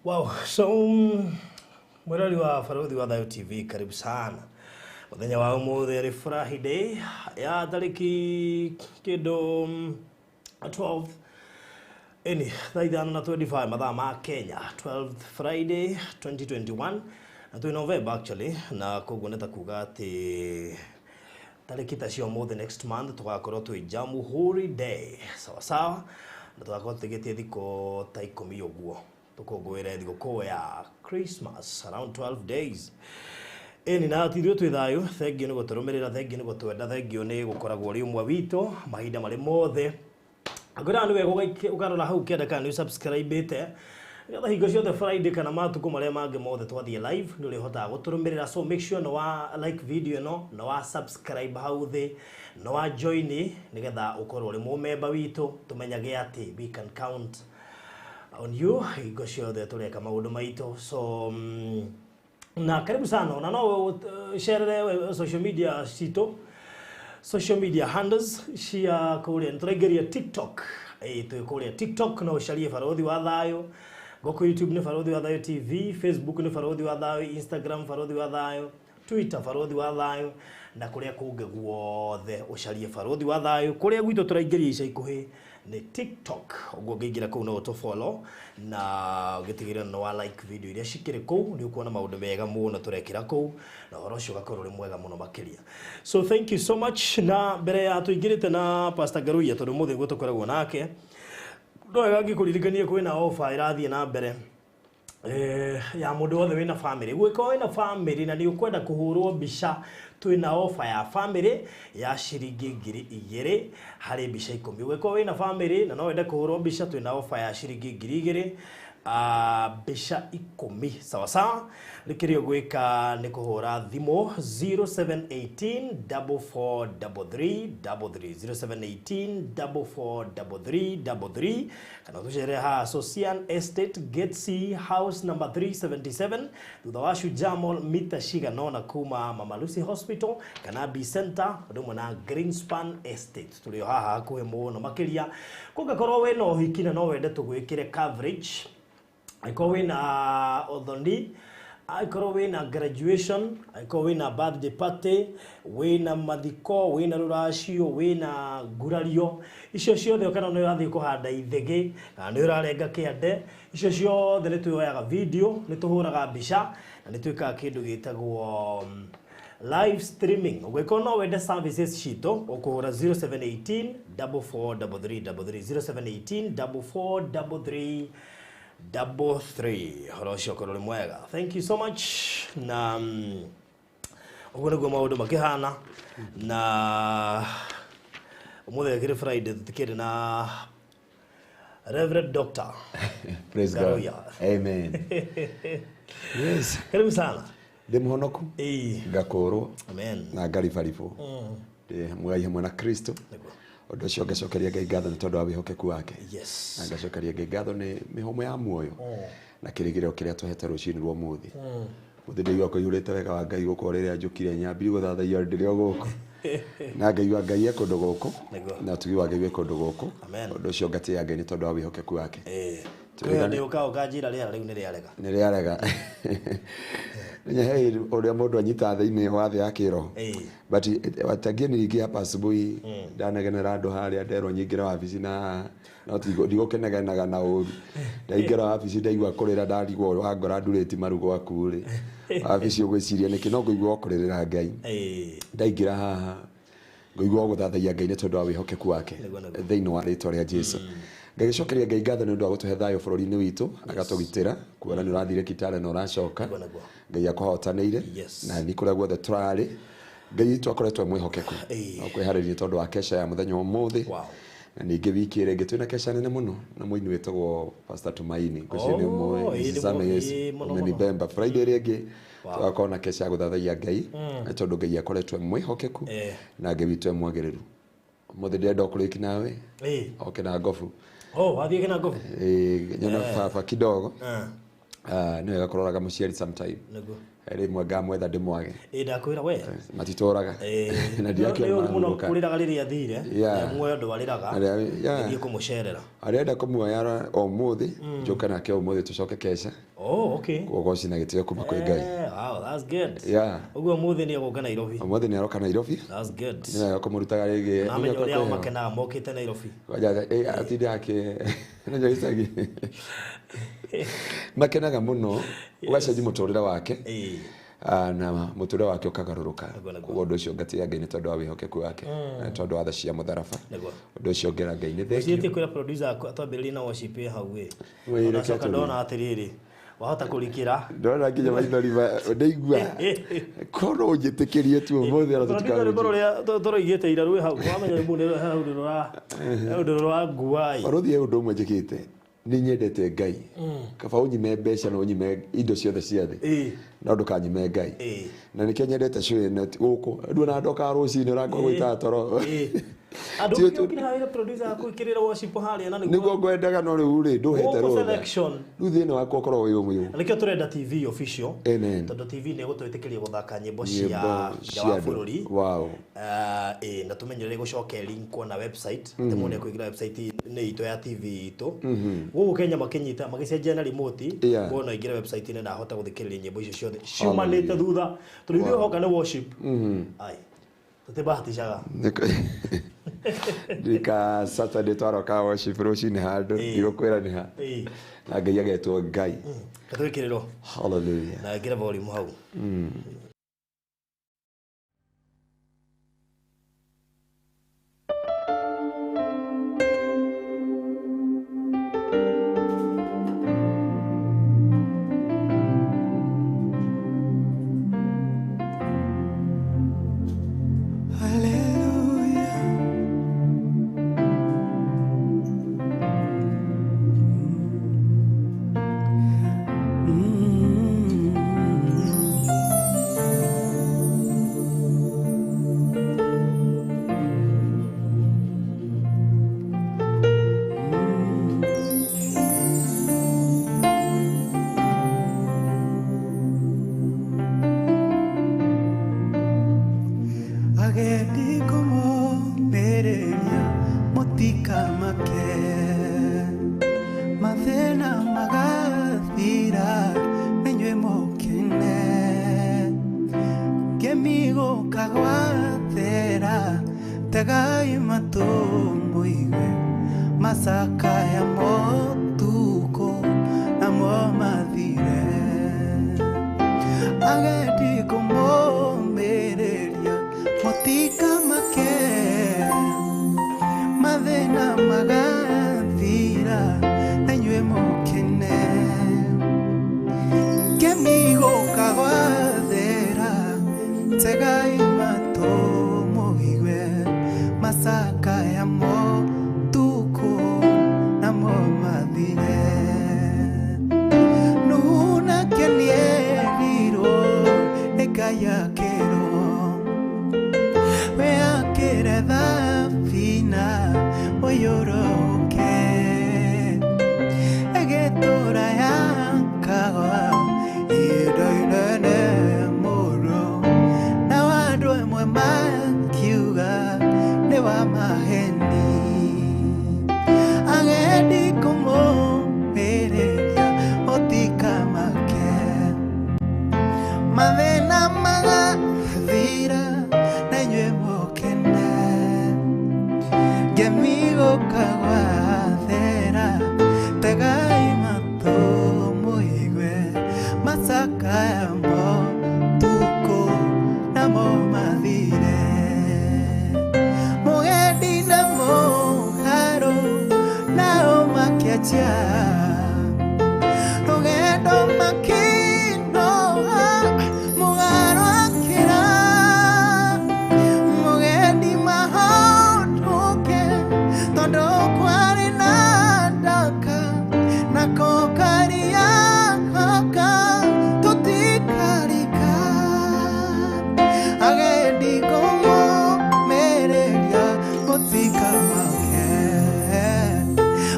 Wow, so mwerali wa Farodhi wa Thayo TV, karibu sana. Muthenya wa umuthi ari Friday ya tariki kido 12 thaa ithano na 25 mathaa ma Kenya, 12th Friday 2021 na tu November actually, na koguo neta kuga ati tariki ta cio umuthi next month tugakorwo twi Jamhuri Day sawa sawa, na tugakorwo tugetie thiko ta 10 uguo tukungwira thigũkũ ya Christmas around 12 days. Eni na tithio twi thayo, thengio ni guturumirira, thengio ni gutwenda, thengio ni gukoragwo ri umwe wito mahinda mari mothe. Ngora ni wega ukarora hau kenda kana ni subscribe ite ngetha hingo ciothe Friday kana matuko maria mangi mothe twathie live ni uri hota guturumirira, so make sure no wa like video no wa subscribe hau thi, no wa join nigetha ukorwo ri mu member wito, tumenyage ati we can count on you hingo ciothe tureka maundu maito. So na karibu sana, na no share social media cito, social media handles shia kuria nturegeria TikTok tuikuria TikTok no sharie Farodhi wa Thayo, goko YouTube ni Farodhi wa Thayo TV, Facebook ni Farodhi wa Thayo, Instagram Farodhi wa Thayo, Twitter Farodhi wa Thayo, na kuria kunge guothe usharie Farodhi wa Thayo. Kuria gwito turaingeria ica ikuhi ni TikTok, uguo ngigira kuu no to follow na gitigira no wa like video iria cikire kuu, ni ukuona maundu mega muno turekira kuu na horo cio gakorwo ri mwega muno makiria. So thank you so much. Na mbere ya tuingirite na Pastor Garuya tondu muthi gwo tukoragwo nake, ndoega ngikuririkanie kwina offer irathie na mbere ya mundu wothe wina family. Gwiko wina family na ni ukwenda kuhurwo mbica, twina offer ya family ya shiringi 2,000 hari mbica 10. Gwiko wina family na no wende kuhurwo mbica, twina offer ya shiringi 2,000 mbica 10 sawa sawa. Rikirio gwika ni kuhura thimo 0718 4433 0718 kana tuchere ha Social Estate Gate House number 377 thutha wa Shujaa Mall mita shiga nona kuma Mama Lucy Hospital kana B Center ndomwe na Greenspan Estate tulio haha hakuhe muno makiria. Kugakorwo we no hikina no wende tugwikire coverage, aiko wina othoni, aiko wina graduation, aiko wina birthday party, wina mathiko, wina ruracio, wina ngurario, icio ciothe kana no irathie kuhanda ithege kana no irarenga kiande, icio ciothe ni tuyoyaga video, ni tuhuraga mbica na ni twikaga kindu gitagwo live streaming. Gwiko no wende services cito ukuhura 0718 4433 0718 4433 horo cio korwo ri mwega. Thank you so much. Na uguo niguo maundu makihana na umuthe kiri Friday tutikiri na Reverend Doctor Praise Garuya. God. Amen. Yes. Karibu sana. Ndi muhonoku. Ngakoro. Amen. Na ngaribaribo. Mwagai hamwe na Kristo. Ondo cio ngacokeria Ngai ngatho ni tondu wa wihokeku wake. Yes. Na ngacokeria Ngai ngatho ni mihomo ya muoyo na kirigiriro kiria tuhete rucini rwa muthi. Muthi ndi yoko yurite wega wa Ngai guko riria njukire nyambiri guthathaia ndirio guko. Na Ngai wa Ngai ekundu guko na tugi wa Ngai ekundu guko. Ondo cio ngatia Ngai ni tondu wa wihokeku wake. Tuyo ndi ukao kanjira ria riu ni riarega. Ni riarega. Hey, oria mundu anyita thiini wa thi akiro. But watagia niringi hapa asubuhi ndanagenera andu haria nderwo nyingira wabici na no ndigũkenegenaga na ũru. Ndaingĩra wabici ndaigua kũrĩra ndarigwo wa ngora ndurĩti marugo akuri. Wabici ũgwĩciria nĩkĩ no ngũigua kũrĩrĩra Ngai. Ndaingĩra haha ngũigua gũthathaia Ngai nĩ tondũ wa wĩhokeku wake thĩinĩ wa rĩĩtwa rĩa Jesũ. Ngagicokeria Ngai ngatho nĩ ũndũ wa gũtũhe thayũ bũrũri-inĩ witũ, agatũgitĩra kuona nĩ ũrathire Kitale na ũracoka. Ngai akũhotanĩire na nĩ kũrĩa guothe tũrarĩ. Ngai witũ akoretwo mwĩhokeku na kwĩharĩria tondũ wa kesha ya mũthenya ũmũthĩ. Na ningĩ wiki ĩrĩa ĩngĩ twĩna kesha nene mũno na mũini wĩtagwo Pastor Tumaini. Ngũcio nĩ ũmwe Sana Yesu November Friday ĩrĩa ĩngĩ tugakorwo na kesha ya gũthathaia Ngai nĩ tondũ Ngai akoretwo mwĩhokeku na Ngai witũ mwagĩrĩru. Mũthĩ ndĩrenda kũrĩki nawe oke na ngobu. Wathie kina ngobu? Nyona baba kidogo. Nĩ wega kũroraga mũciari sometime. Nĩguo. Rĩmwe ngamwetha ndĩmwage. Ndakwĩra we. Matitũraga. Na ndiakĩona mũno kũrĩraga rĩrĩa athire. Muoyo ndwarĩraga. Nĩ kũmũcerera. Arenda kũmuoya ũmũthĩ, njoka nake ũmũthĩ tũcoke kesha. Oh, okay. Kugoci na gĩtĩo kuma kwĩ Ngai. Wow, that's good. Ũguo ũmũthĩ nĩ egũka Nairobi. Ũmũthĩ nĩ aroka Nairobi. That's good. Nĩ wega kũmũrutaga rĩngĩ. Namenye ũrĩa makenaga mokĩte Nairobi. Atinde nĩnjua icagi. Makenaga mũno, ũgacenjia mũtũrĩre wake. Na mũtũrĩre wake ũkagarũrũka. Koguo ũndũ ũcio ngatĩĩa Ngai nĩ tondũ wa wĩhokeku wake. Na tondũ wa tha cia mũtharaba. Ũndũ ũcio ngera Ngai nĩ thengi. Ũciĩtie kwĩra producer atwambĩrĩrie na worship hau we. Ũnacoka ndona atĩrĩrĩ. Wahota kũrikĩra. Ndona nginya maithori ndaigua. Korwo njĩtĩkĩrie tu ũmũthĩ ara tũtikaga. Tũrĩa rũrĩa tũroigĩte ira rwĩ hau. Wamenya mũndũ hau rũra nguai. Barũthi ũndũ ũmwe njĩkĩte. Nĩ nyendete Ngai. Kaba ũnyime mbeca na ũnyime indo ciothe cia thĩ. Na ndũkanyime Ngai. Na nĩkĩo nyendete show ĩno gũkũ. Nduona ndoka rũcinĩ ũrakwa gwĩta toro. Andũ kĩokĩra wĩra producer akũikĩrĩra worship harĩa na nĩguo ngwendaga no rĩu rĩ ndũhete rũtha. Rĩu thĩinĩ wakwa ũkorwo wĩ ũmwe. Nĩkĩo tũrenda TV official. Tondũ TV nĩ gũtwĩtĩkĩria gũthaka nyĩmbo cia bũrũri. Wow. Na tũmenyerere gũcoka link na website. Tũmone kũingĩra website nĩ itũ ya TV itũ. Gũkũ Kenya makĩnyita magĩcenjia na remote. Bona ingĩra website inĩ na hota gũthikĩrĩria nyĩmbo icio ciothe. Ciumanĩte thutha. Tũrĩithio hoka nĩ worship. Ai. Tũtĩbahatishaga. Ndika Saturday twaroka worship rũcinĩ handũ igũkwĩra nĩ ha. Na Ngai agetwo Ngai. Katwĩkĩrĩrwo. Hallelujah. Na ĩkĩra volume hau.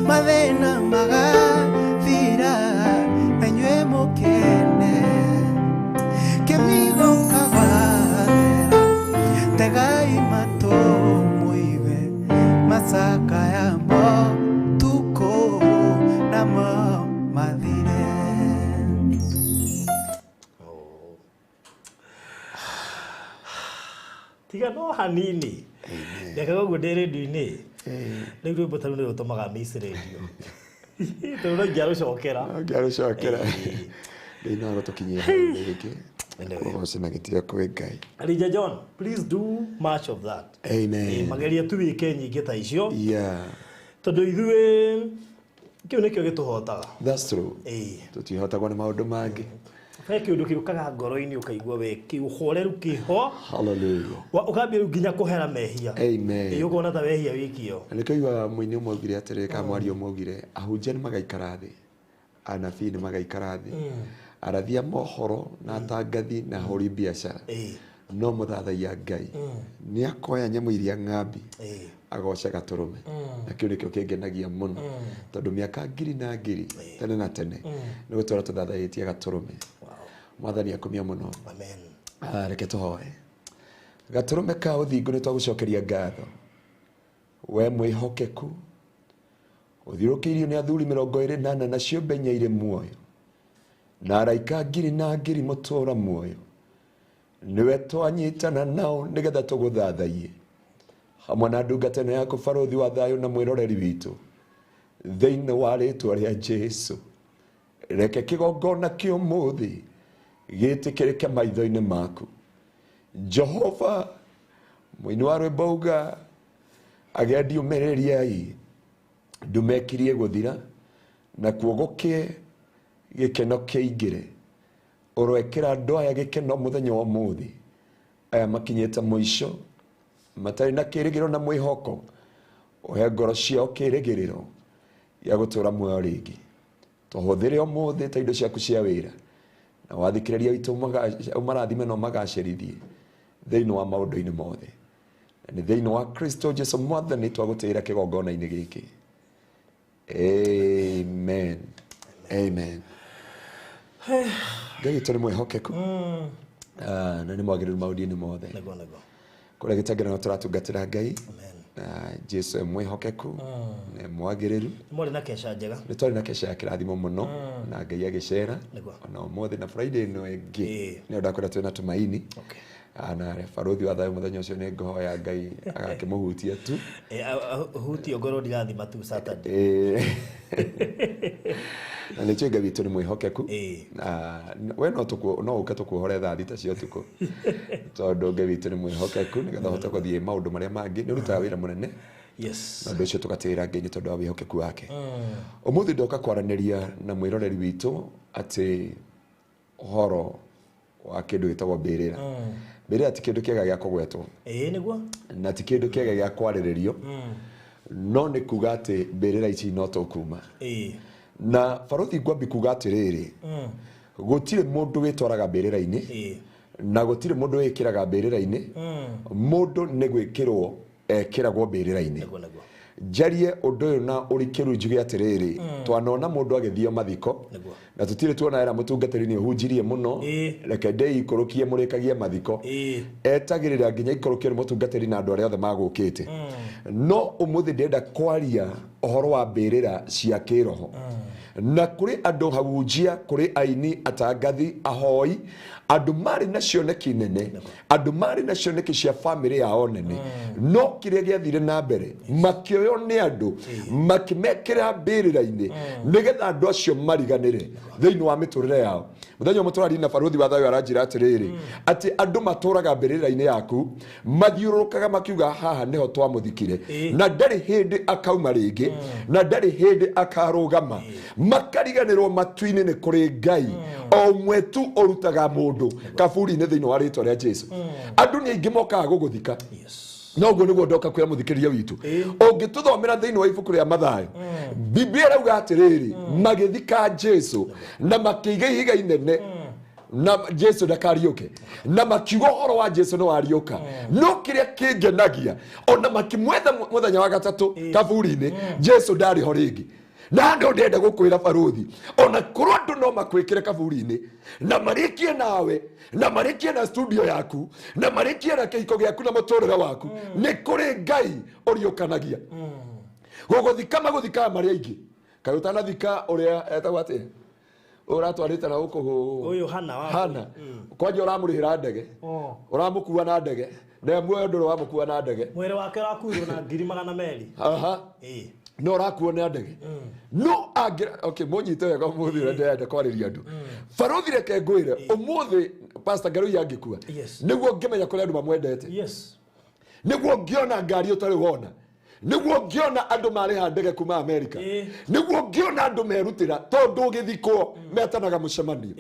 Mathena maga tiga no hanini ndeka go ndere radio-ini rĩu rwĩmbo ta rũu nĩ rũtũmaga miss radio tondũ no ngĩarũcokera Ngai no agũtũkinyia hau rĩngĩ kũgoca na gĩtĩo kwĩ Ngai. Elijah John, please do much of that. Amen. Mageria tuwĩke nyingĩ ta icio tondũ ithuĩ kĩu nĩkĩo gĩtũhotaga. That's true. Tũtihotagwo nĩ maũndũ mangĩ. He kĩndũ kĩũkaga ngoro-inĩ ũkaigua we kĩũhoreru kĩho. Hallelujah. Ũkambia nginya kũhera mehia. Amen. Ũkona ta wehia wĩkio. Nĩkĩigua mũini ũmwe augire atĩrĩ kana mwaria ũmwe augire ahunjia nĩ magaikara thĩ, anabii nĩ magaikara thĩ, arathia mohoro na atangathi na ahũri biacara no mũthathaia Ngai nĩ akoya nyamũ iria ng'ambi agoca gatũrũme na kĩu nĩkĩo kĩngenagia mũno tondũ mĩaka ngiri na ngiri tene na tene nĩ gũtũra tũthathaitie gatũrũme. Mwathani akumia mũno. Amen. Reke tũhoe. Gatũrũme ka ũthingu nĩ twagũcokeria ngatho we mwĩhokeku ũthiũrũkĩirio nĩ athuri 28 na ciũmbe inya irĩ muoyo na araika ngiri na ngiri mũtũũra muoyo niwe twanyitana nao nĩgetha tũgũthathaie hamwe na ndungata ĩno yaku barũthi wa thayũ na mwĩroreri witũ thĩinĩ wa rĩĩtwa rĩa Jesũ. Reke kĩgongona kĩa ũmũthĩ gĩtĩkĩrĩke maitho-inĩ maku Jehova. Mũini wa rwĩmbo auga agĩa ndiũmĩrĩriai ndumekirie gũthira na kuogũkie gĩkeno kĩingĩre ũroekĩra andũ aya gĩkeno mũthenya wa ũmũthĩ aya makinyĩte mũico matarĩ na kĩĩrĩgĩrĩro na mwĩhoko ũhe ngoro ciao kĩĩrĩgĩrĩro gĩa gũtũũra muoyo rĩngĩ. Tũhũthĩre ũmũthĩ ta indo ciaku cia wĩra na wathikĩrĩria witũ marathime na ũmagacĩrithie thĩinĩ wa maũndũ-inĩ mothe na nĩ thĩinĩ wa Kristo Jesũ Mwathani twagũtĩĩra kĩgongona-inĩ gĩkĩ. Amen. Amen. Ngai witũ nĩ mwĩhokeku na nĩ mwagĩrĩru maũndũ-inĩ mothe kũrĩa gĩtangĩra no tũratungatĩra Ngai. Jesũ e mwĩhokeku na mwagĩrĩru nĩ twarĩ na kesha ya kĩrathimo mũno na Ngai agĩcera ona ũmũthĩ na Friday ĩno ĩngĩ nĩ ndakwenda twĩna tumaini na barũthi wa thayũ mũthenya ũcio nĩ ngũhoya Ngai agakĩmũhutia tu hutio ngoro ndirathima tu Saturday na nĩ tuĩ Ngai witũ nĩ mwĩhokeku we no ũke tũkuohore thaa thita cia ũtukũ tondũ Ngai witũ nĩ mwĩhokeku nĩgetha ũhote gũthiĩ maũndũ marĩa mangĩ nĩ ũrutaga wĩra mũnene na ũndũ ũcio tũgatĩĩra Ngai nĩ tondũ wa wĩhokeku wake. Ũmũthĩ ndoka kwaranĩria na mwĩroreri witũ atĩ ũhoro wa kĩndũ gĩtagwo mbĩrĩra. Mbĩrĩra ti kĩndũ kĩega gĩa kũgwetwo na ti kĩndũ kĩega gĩa kwarĩrĩrio no nĩ kuga atĩ mbĩrĩra ici no tũkuma na barũthi ngwambi kuga atĩrĩrĩ gũtirĩ mũndũ wĩtwaraga mbĩrĩra-inĩ na gũtirĩ mũndũ wĩkĩraga mbĩrĩra-inĩ, mũndũ nĩ gwĩkĩrwo ekĩragwo mbĩrĩra-inĩ. Njarie ũndũ ũyũ na ũrikĩru njuge atĩrĩrĩ twanona mũndũ agĩthio mathiko na tũtirĩ tuona era mũtungatĩri nĩ ũhunjirie mũno reke ndĩikũrũkie mũrĩkagie mathiko etagĩrĩra nginya ikũrũkio nĩ mũtungatĩri na andũ arĩa othe magũkĩte no ũmũthĩ ndĩrenda kwaria ũhoro wa mbĩrĩra cia kĩroho na kũrĩ andũ hahunjia kũrĩ aini atangathi ahoi andũ marĩ na cioneki nene andũ marĩ na cioneki cia family yao nene no kĩrĩa gĩathire na mbere makĩoywo nĩ andũ makĩmekĩra mbĩrĩra-inĩ nĩgetha andũ acio mariganĩre thĩinĩ wa mĩtũrĩre yao. Mũthenya ũmwe tũraria na barũthi wa thayũ aranjĩra atĩrĩrĩ atĩ andũ matũraga mbĩrĩra-inĩ yaku mathiũrũrũkaga makiuga haha nĩho twamũthikire na ndarĩ hĩndĩ akauma rĩngĩ na ndarĩ hĩndĩ akarũgama makariganĩrwo matu-inĩ nĩ kũrĩ Ngai o ũmwe tu ũrutaga mũndũ kaburi-inĩ thĩinĩ wa rĩĩtwa rĩa Jesũ. Andũ nĩ aingĩ mokaga gũgũthika no guo nĩguo ndoka kwĩra mũthikĩrĩria witũ ũngĩtũthomera thĩinĩ wa ibuku rĩa Mathayo Biblia ĩrauga atĩrĩrĩ magĩthika Jesũ na makĩiga ihiga inene na Jesũ ndakariũke na makiuga ũhoro wa Jesũ nĩ wariũka no kĩrĩa kĩngenagia ona makĩmwetha mũthenya wa gatatũ kaburi-inĩ Jesũ ndarĩ ho rĩngĩ. Na andũ ndenda gũkwĩra barũthi ona kũrwo andũ no makwĩkĩre kaburi-inĩ na marĩkie nawe na marĩkie na studio yaku na marĩkie na kĩhiko gĩaku na mũtũrĩre waku nĩ kũrĩ Ngai ũriũkanagia gũgũthika magũthikaga marĩ aingĩ kaĩ ũtanathika ũrĩa etagwo atĩa uratwarite na guku uyu hana kwaje uramurihira ndege uramukua na ndege na muoyo ndoro wamukua na ndege mwere wake rakuirwo na 200,000 no rakuo na ndege no agira okay munyite wega muthi ndende kwariria andu Barothi reke ngwire umuthi Pastor Ngarũi angikua niguo ngimenya kuri andu mamwendete niguo ngiona ngari utari wona niguo ngiona andu mariha ndege kuma America niguo ngiona andu merutira tondu githiko metanaga mucemanio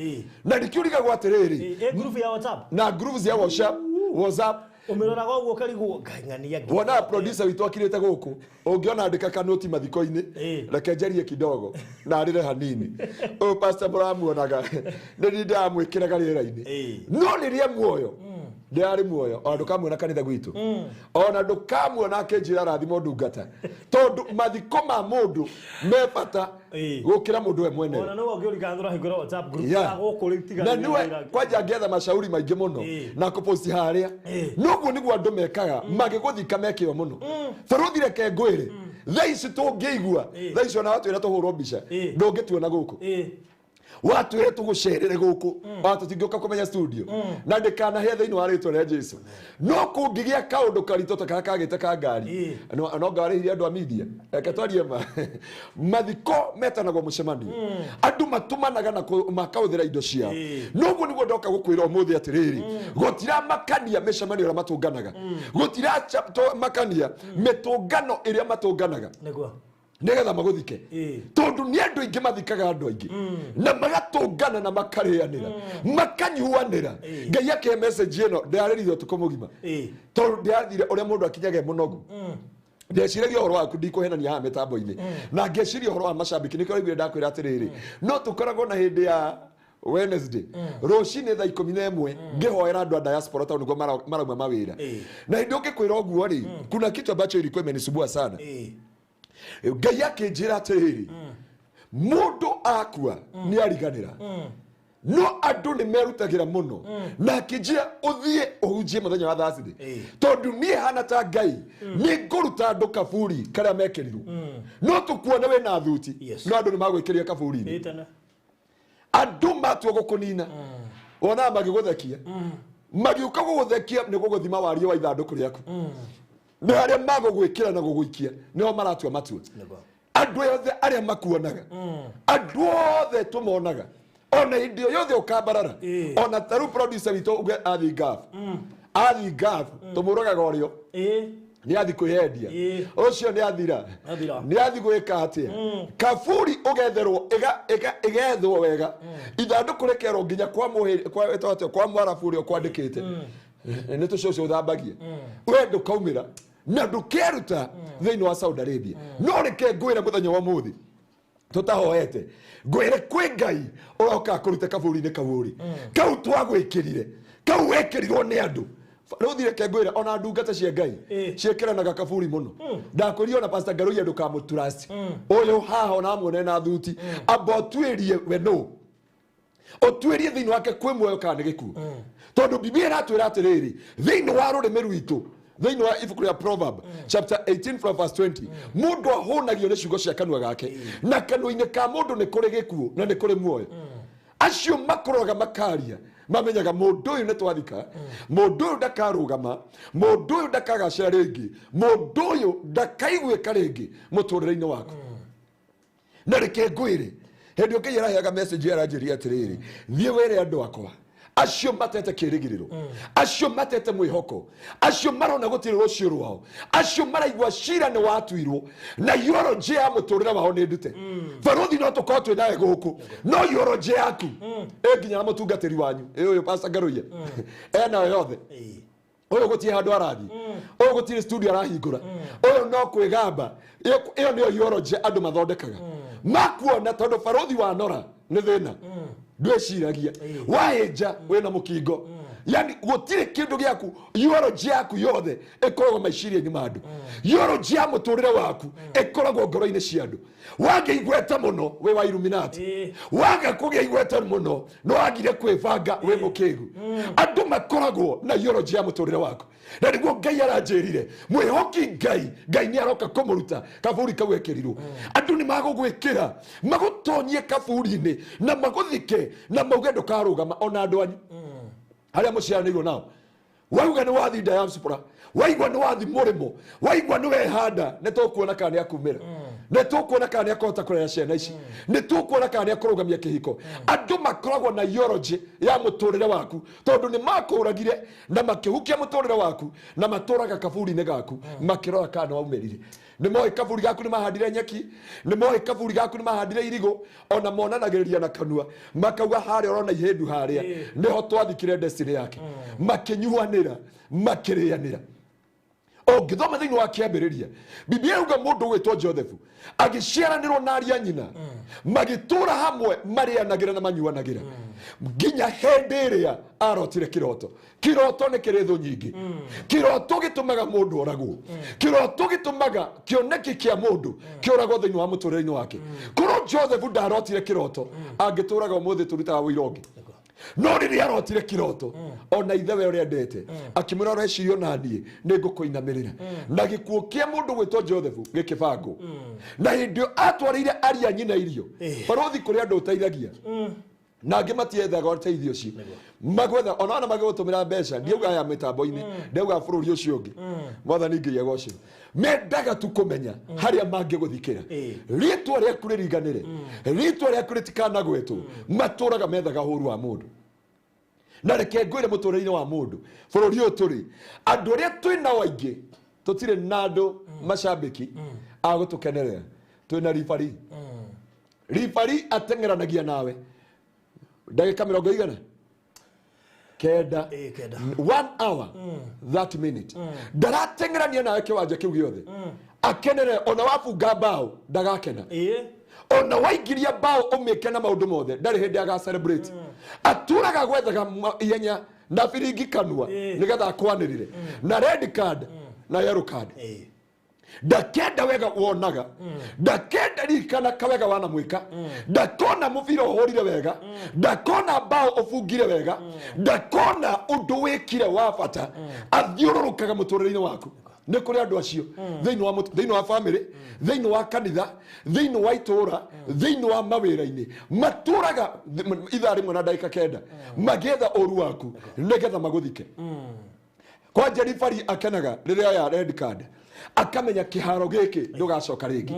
na ndikiurigagwo atiriri group ya WhatsApp na groups ya WhatsApp umiroraga uguo karigwo ngangania wona producer witu akirite guku ungiona andika kanoti mathiko-ini reke njerie kidogo na arire hanini o Pastor Bramuonaga ndi ndamwikiraga rĩera-ini no nirie muoyo ndiari muoyo o ndukamuona kanitha gwitu ona ndukamuona akinjira rathimo ndungata tondu mathiko ma mundu mebata gukira mundu we mwene ona no ngiurikanthura hingura WhatsApp group ya gukuritiga na niwe kwaja ngetha mashauri maingi muno na kuposti haria nuguo niguo andu mekaga magiguthika mekio muno Barothi reke ngwire thaici tungiigua thaici ona watwira tuhurwo mbica ndungituona guku watwire tugucerere guku watutingioka kumenya studio na ndikana he thiini wa ritwa ria Jesu no kungigia kaundu karito ta kagite ka ngari no ngari andu a media ekatwarie mathiko metanagwo mucemanio andu matumanaga na makauthira indo ciao noguo niguo ndoka gukwira umuthi atiriri gutira makania micemanio ria matunganaga gutira makania mitungano iria matunganaga niguo nigetha maguthike tondu ni andu ingi mathikaga andu aingi na magatungana na makarianira makanyuanira ngai ake message ino ndarĩrithio tukomugima tondu ndiathire uria mundu akinyage munogu ndeciragia horo waku ndikuhenania ha mitambo-ini na ngeciria horo wa macambiki nikio igire ndakwira atiriri no tukoragwo na hindi ya Wednesday rucini thaa 11 ngihoera andu a diaspora tondu niguo marauma mawira na ndio ngikwira oguo ri kuna kitu ambacho ilikuwa imenisumbua sana ngai akinjira atiriri mundu akua ni ariganira no andu ni merutagira muno na kinjira uthie uhunjie muthenya wa Thursday tondu ni hana ta ngai ni nguruta andu kaburi karia mekirirwo no tukuona we na thuti no andu ni magwikiria kaburi-ini andu matuo gukunina ona magiguthekia magiuka guguthekia ni guguthima wario wa ithanduku riaku na haria magugwikira na guguikia nio maratua matua andu yothe aria makuonaga andu othe tumonaga ona indio yothe ukambarara ona taru producer witu uge athi gaf tumuraga gorio ni athi kwihendia ucio ni athira ni athi gwika atia kaburi ugetherwo igethwo wega ithanduku rekerwo nginya kwa mwarabu ria kwandikite ni tucocio uthambagia we ndukaumira na ndukeruta thiini wa Saudi Arabia no reke ngwire muthenya wa muthi tutahoete ngwire kwi ngai uroka kurute kaburi-ini kaburi kau twagwikirire kau wekirirwo ni andu Barothi reke ngwire ona ndungata cia ngai ciekiranaga kaburi muno ndakwirio na Pastor Ngarũi ndukamutrust uyu haha ona muone na thuti amba twirie we no otwirie thiini wake kwi muoyo kana gikuo tondu Biblia iratwira atiriri thiini wa rurimi rwitu thiini wa ibuku ria Proverb chapter 18 from verse 20 mundu ahunagio ni ciugo cia kanua gake na kanua-ini ka mundu ni kuri gikuo na ni kuri muoyo acio makuroga makaria mamenyaga mundu uyu ni twathika mundu uyu ndakarugama mundu uyu ndakagacira ringi mundu uyu ndakaiguika ringi muturire-ini waku na reke ngwire hindi ngai araheaga message aranjiria atiriri thie were andu akwa acio matete kirigiriro acio matete mwihoko acio marona gutiri rucio rwao acio maraigua cira ni watuirwo na yoroje ya muturira wao ni ndute Barothi no tukorwo twi nawe guku no yoroje yaku nginya na mutungatiri wanyu uyu Pastor Ngarũi ena yothe uyu gutie handu arathi uyu gutire studio arahingura uyu no kwigamba iyo niyo yoroje andu mathondekaga makuona tondu Barothi wa nora ni thina ndweciragia wahenja wina mukingo yani gutire kindu giaku theology yaku yothe ikoragwo maiciria-ini ma andu theology ya muturire waku ikoragwo ngoro-ini cia andu wage igweta muno we wa Illuminati waga kugia igweta muno no wagire kwibanga we mukigu andu makoragwo na theology ya muturire waku na niguo Ngai aranjirire mwihoki Ngai ni aroka kumuruta kaburi kau ekirirwo andu ni magugwikira magutonyie kaburi-ini na maguthike na mauge ndukarugama ona andu anyu haria muciaranirwo nao wauga ni wathi diaspora waigwa ni wathi murimo waigwa ni wehanda ni tukuona kana ni akumira ni tukuona kana ni akota kurera ciana ici ni tukuona kana ni akurugamia kihiko andu makoragwo na theology ya muturire waku tondu ni makuragire na makihukia muturire waku na maturaga kaburi-ini gaku makirora kana waumirire ni moe kaburi gaku ni mahandire nyeki ni moe kaburi gaku ni mahandire irigo ona monanagiriria na kanua makauga haria orona ihendu haria niho twathikire destiny yake makinyuanira makirianira ngithoma thiini wa kiambiriria Biblia yuga mundu gwitwo Joseph agiciaranirwo na aria nyina magitura hamwe marianagira na manyuanagira nginya hindi iria arotire kiroto ni kiri thu nyingi kiroto gitumaga mundu oragwo kiroto gitumaga kioneki kia mundu kioragwo thiini wa muturire-ini wake koro Joseph ndarotire kiroto angituraga umuthi turutaga wira ungi no riria arotire kiroto ona ithewe uria ndete akimura recirio nanie ningukuinamirira na gikuo kia mundu gwitwo Joseph gikibango na hindi atwarire aria nyina irio barothi kuri andu uteithagia na angi matiethaga uteithio ucio magwetha ona magigutumira mbeca ndiuga ya mitambo-ini ndiuga bururi ucio ungi mwathani Ngai agocwo mendaga tu kumenya haria mangiguthikira ritwa riaku ririganire ritwa riaku ritikanagwetwo maturaga methaga huru wa mundu na reke ngwire muturire-ini wa mundu bururi uyu turi andu aria twina waingi tutire na andu macambiki agutukenerera twina rifari atengeranagia nawe ndagika 100 kenda 1 hour 30 minute ndaratengerania nawe kiwanja kiu giothe akenere ona wabunga bao ndagakena ona waigiria bao umike na maundu mothe ndari hindi aga celebrate aturaga gwethaga ihenya na biringi kanua nigetha akwanirire na red card na yellow card ndakenda wega wonaga ndakenda rikana kawega wana mwika ndakona muvira uhurire wega ndakona bao ufungire wega ndakona undu wikire wa bata athiururukaga muturire-ini waku ni kuri andu acio thiini wa family thiini wa kanitha thiini wa itura thiini wa mawira-ini maturaga ithaa rimwe na ndagika kenda magietha uru waku nigetha maguthike kwa Jerifari akenaga riria ya red card akamenya kiharo giki ndugacoka ringi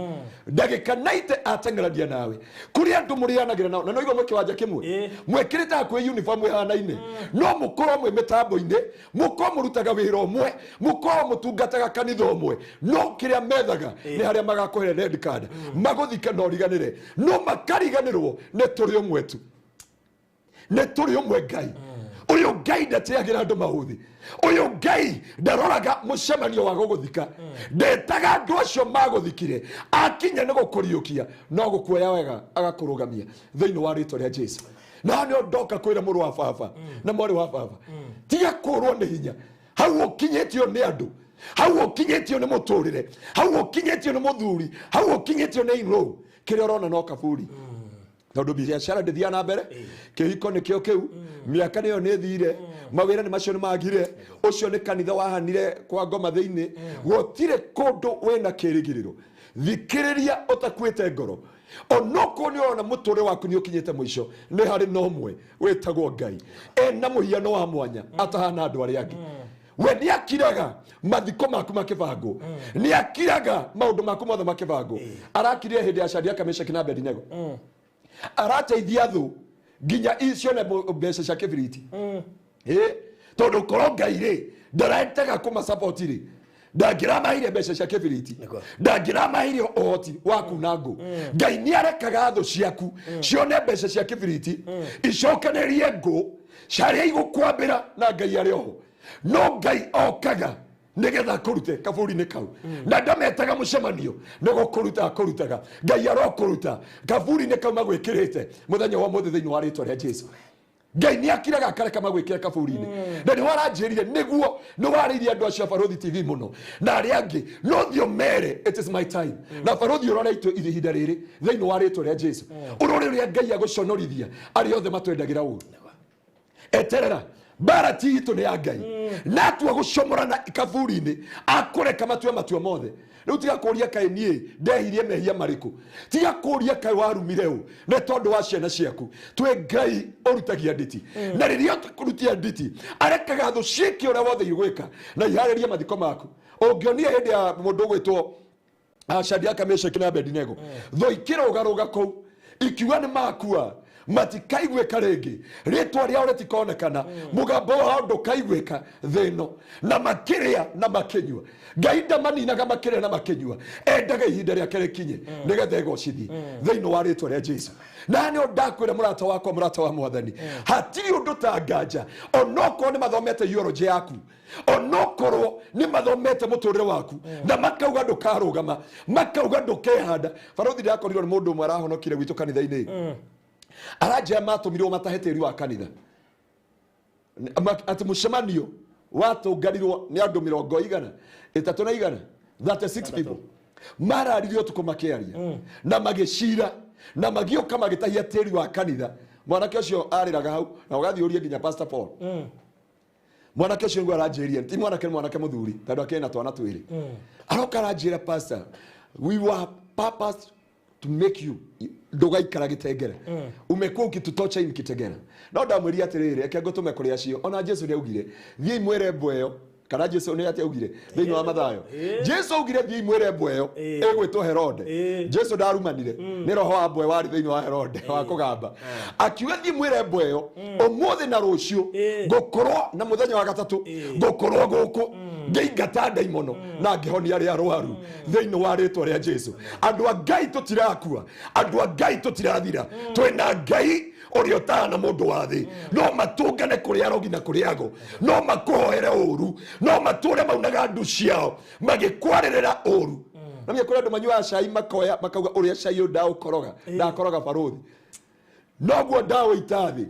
ndagika 90 atengeradia nawe kuri andu murianagira nao na no igwo mukiwanja kimwe mwekirite akwe uniform ihanaine no mukoro mwe mitambo-ini muko murutaga wira omwe muko mutungataga kanitha omwe no kiria methaga ni haria magakuhe red card maguthika no riganire no makariganirwo ne turi omwe tu ne turi omwe Ngai uyu Ngai ndateagira andu mahuthi uyu Ngai ndaroraga mucemanio wa guguthika ndetaga andu acio maguthikire akinya ni gukuriukia no gukuoya wega agakurugamia thiini wa ritwa ria Jesu na ni ndoka kwira muru wa baba na mwari wa baba tiga kurwo ni hinya hau ukinyetio ni andu hau ukinyetio ni muturire hau ukinyetio ni muthuri hau ukinyetio ni inro kiria urona no kaburi tondu biashara ndithia na mbere kihiko nikio kiu miaka niyo ni thire mawira ni macio ni magire ucio ni kanitha wahanire kwa ngoma thiini gutire kundu wina kirigiriro thikiriria utakwite ngoro onoko ni ona muture waku ni ukinyete mwisho ni hari no mwe wetagwo Ngai na muhiano wa mwanya atahana andu aria angi we ni akiraga mathiko maku makibango ni akiraga maundu maku mothe makibango arakirie hindi ya Shadraka Meshaki na Abednego arateithia thu nginya icio ne mbeca cia kibiriti tondu korwo Ngai ri ndaretaga kuma support ri ndangiramaire mbeca cia kibiriti ndangiramaire ohoti waku na ngo Ngai ni arekaga thu ciaku cione mbeca cia kibiriti icokenerie ngo caria igukwambira na Ngai ari oho no Ngai okaga nigetha kurute kaburi-ini kau na ndametaga mucemanio nego kurutaga Ngai arokuruta kaburi-ini kau magwikirite muthenya wa mothe thiini wa ritwa ria Jesu Ngai ni akiraga kareka magwikira kaburi-ini na ni waranjirire niguo ni waririe andu acio Barothi TV muno na ari angi no thio mere it is my time na Barothi urore itu ihinda riri thiini wa ritwa ria Jesu urore ria Ngai aguconorithia ari othe matwendagira uru eterera bara ti itu ni ya Ngai na tu agucomorana kaburi-ini akureka matue mothe riu tiga kuria kai nie ndehirie mehia mariku tiga kuria kai warumire u ne tondu wa ciana ciaku twe Ngai urutagia nditi na riria tukurutia nditi arekaga thu ciiki uria wothe igwika na ihariria mathiko maku ungionia hindi ya mundu gwitwo Shadraka Meshaki na Abednego tho ikirugaruga kou ikiuga ni makua matikaigwika ringi ritwa riao ritikonekana mugambo wao ndukaigwika thino na makiria na makinyua Ngai ndamaninaga makiria na makinyua endaga ihinda riake rikinye nigetha egocithi thiini wa ritwa ria Jesu na ni ndakwira murata wakwa murata wa Mwathani hatiri undu ta nganja onoko ni mathomete theology yaku onokorwo ni mathomete muturire waku na makauga ndukarugama makauga ndukehanda Barothi ndakorirwo ni mundu umwe arahonokire gwitu kanitha-ini arajia matumirwo mataheteri wa kanitha ati mucemanio watungarirwo ni andu 100 36 people mararirio tukumakiaria na magicira na magioka magitahia teri wa kanitha mwanake ucio ariraga hau na ugathiuria nginya Pastor Paul mwanake ucio ngo aranjiria ti mwanake muthuri tondu akena twana twiri aroka aranjira pastor we were purposed to make you ndugaikara gitengere umekuwa ukitutocha in kitegera no ndamwiria atiriri eke ngutume kuri acio ona Jesu ni augire thii mwire mboyo kana Jesu ni ati augire thiini wa Mathayo Jesu augire thii mwire mboyo egwitwo Herode Jesu ndarumanire ni roho wa mboyo wari thiini wa Herode wa kugamba akiuga thii mwire mboyo umuthi na rucio ngukorwo na muthenya wa gatatu ngukorwo guku ngeingata daimono na ngihonia ria rwaru thiini wa ritwa ria Jesu andu a Ngai tutirakua andu a Ngai tutirathira twina Ngai uria utana mundu wa thi no matungane kuri arogi na kuri ago no makuhoere uru no mature maunaga ndu ciao magikwaririra uru na mie kuri andu manyua cai makoya makauga uria cai ndaukoroga ndakoroga Barothi noguo ndawa itathi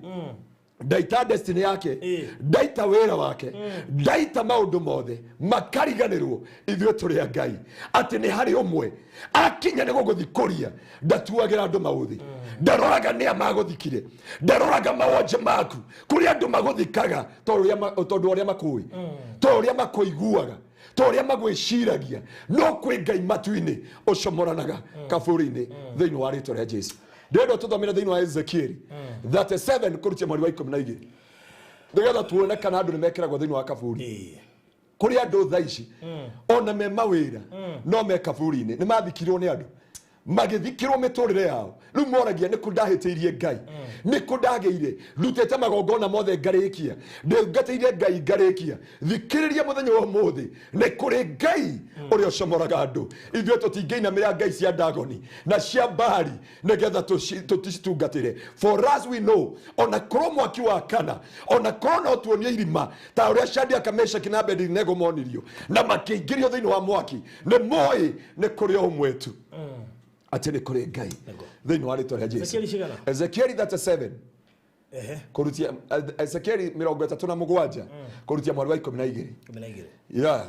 ndaita destiny yake ndaita wera wake ndaita maundu mothe makariganirwo ithuĩ tũrĩ a Ngai ati ni hari umwe akinya ni guguthikuria ndatuagira andu mauthi ndaroraga ni amaguthikire ndaroraga mawonje maku kuri andu maguthikaga tondu uria makui tondu uria makuiguaga tondu uria magwiciragia no kwi Ngai matu-ini ucomoranaga kaburi-ini thiini wa ritwa ria Jesu ndendo tuthomire thiini wa Ezekiel 37 kurutia mweri wa 12 nigetha tuone kana andu nimekiragwo thiini wa kaburi kuri andu thaici ona me mawira no me kaburi-ini ni mathikirwo ni andu magithikirwo miturire yao riu moragia ni kundahitiirie Ngai ni kundageire rutete magongona mothe ngarikia ngateirie Ngai ngarikia thikiriria muthenya wa muthi ni kuri Ngai uria ucomoraga andu ithuĩ tutingiinamira Ngai cia Dagoni na cia Baali nigetha tucitungatire for us we know ona korwo mwaki wa kana ona korwo no tuonie irima ta uria Shadraka Meshaki na Abednego monirio na makĩingĩrio thĩinĩ wa mwaki ni moi ni kuri umwe tu ati ni kuri Ngai thiini wa ritwa ria Jesu Ezekiel 37 kurutia Ezekiel 37 kurutia mweri wa 12 yeah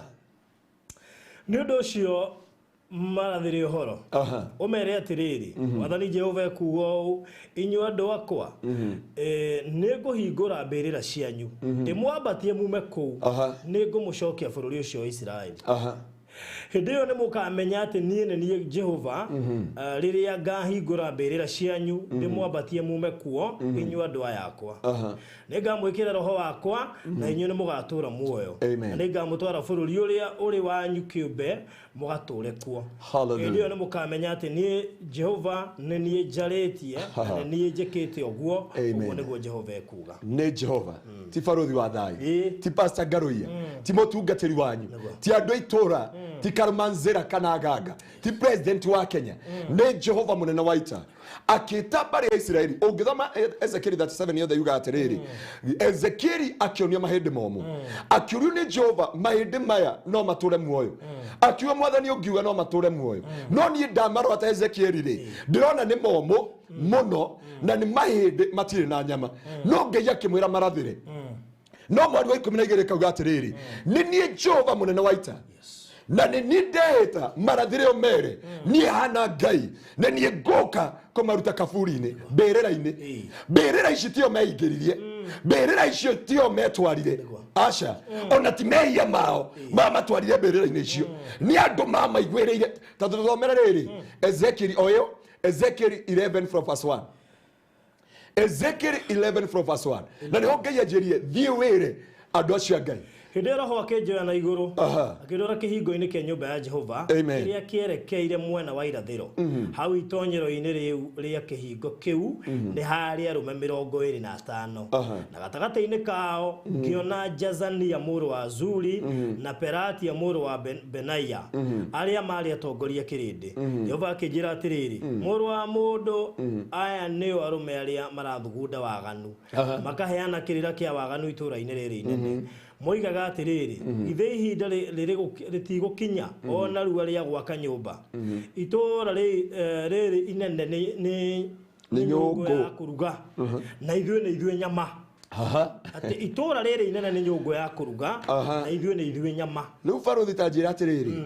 ni undu ucio marathire uhoro umere atiriri wathani Jehova kuo inyu andu akwa ni nguhingura mbirira cianyu ndimwambatie mume kuu ni ngumucokia bururi ucio wa Israeli hindi yo ni mukamenya ati nie Jehova riria ngahingura mbirira cianyu ndimwambatie mume kuo inyu andu ayakwa ningamwikira roho wakwa na inyu ni mugatura muoyo ningamutwara bururi uria uri wanyu kiumbe mugature kuo hindi yo ni mukamenya ati nie Jehova ni nie njaritie na nie njikite oguo uguo niguo Jehova ekuga ni Jehova ti Barothi wa thai ti Pastor Ngaruia ti mutungatiri wanyu ti andu itura ti Karumanzira kana Gaga ti president wa Kenya ni Jehova munene wa ita akita bari ya Israeli ungithoma Ezekiel 37 yothe yuga atiriri Ezekiel akionia mahindi momo akiuria ni Jehova mahindi maya no mature muoyo akiuria mwathani ungiuga no mature muoyo no ni ndamaro ata Ezekiel ri ndirona ni momo muno na ni mahinde matire na nyama no Ngai akimwira marathire no mwari wa 12 kauga atiriri ni nie Jehova munene wa ita na ni ndeheta marathire o mere ni hana Ngai na ni ngoka komaruta kaburi-ini mbirira-ini mbirira ici tio meingiririe mbirira icio tio metwarire aca ona ti mehia mao mamatwarire mbirira-ini icio ni andu mamaiguiriire tondu tuthomera riri Ezekiel oyo Ezekiel 11 from verse 1 Ezekiel 11 from verse 1 na niho Ngai anjirie thie wire andu acio Ngai Hĩndĩ roho akĩnjoya na igũrũ akĩndwara kĩhingo-inĩ kĩa nyũmba ya Jehova kĩrĩa kĩerekeire mwena wa irathĩro hau itonyero-inĩ rĩu rĩa kĩhingo kĩu nĩ harĩ arũme 25 na gatagatĩ-inĩ kao ngĩona Jazania mũrũ wa Zuri na Pelatia mũrũ wa Benaia arĩa marĩ atongoria kĩrĩndĩ Jehova akĩnjĩra atĩrĩrĩ mũrũ wa mũndũ aya nĩo arũme arĩa marathugunda waganu makaheana kĩrĩra kĩa waganu itũũra-inĩ rĩrĩ inene moigaga atiriri ithe ihinda rĩtigũkinya ona rua rĩa gwaka nyũmba itũũra rĩrĩ inene nĩ nyũngũ ya kũruga na ithuĩ nyama ati itũũra rĩrĩ inene nĩ nyũngũ ya kũruga na ithuĩ nyama rĩu baruthi tanjĩra atiriri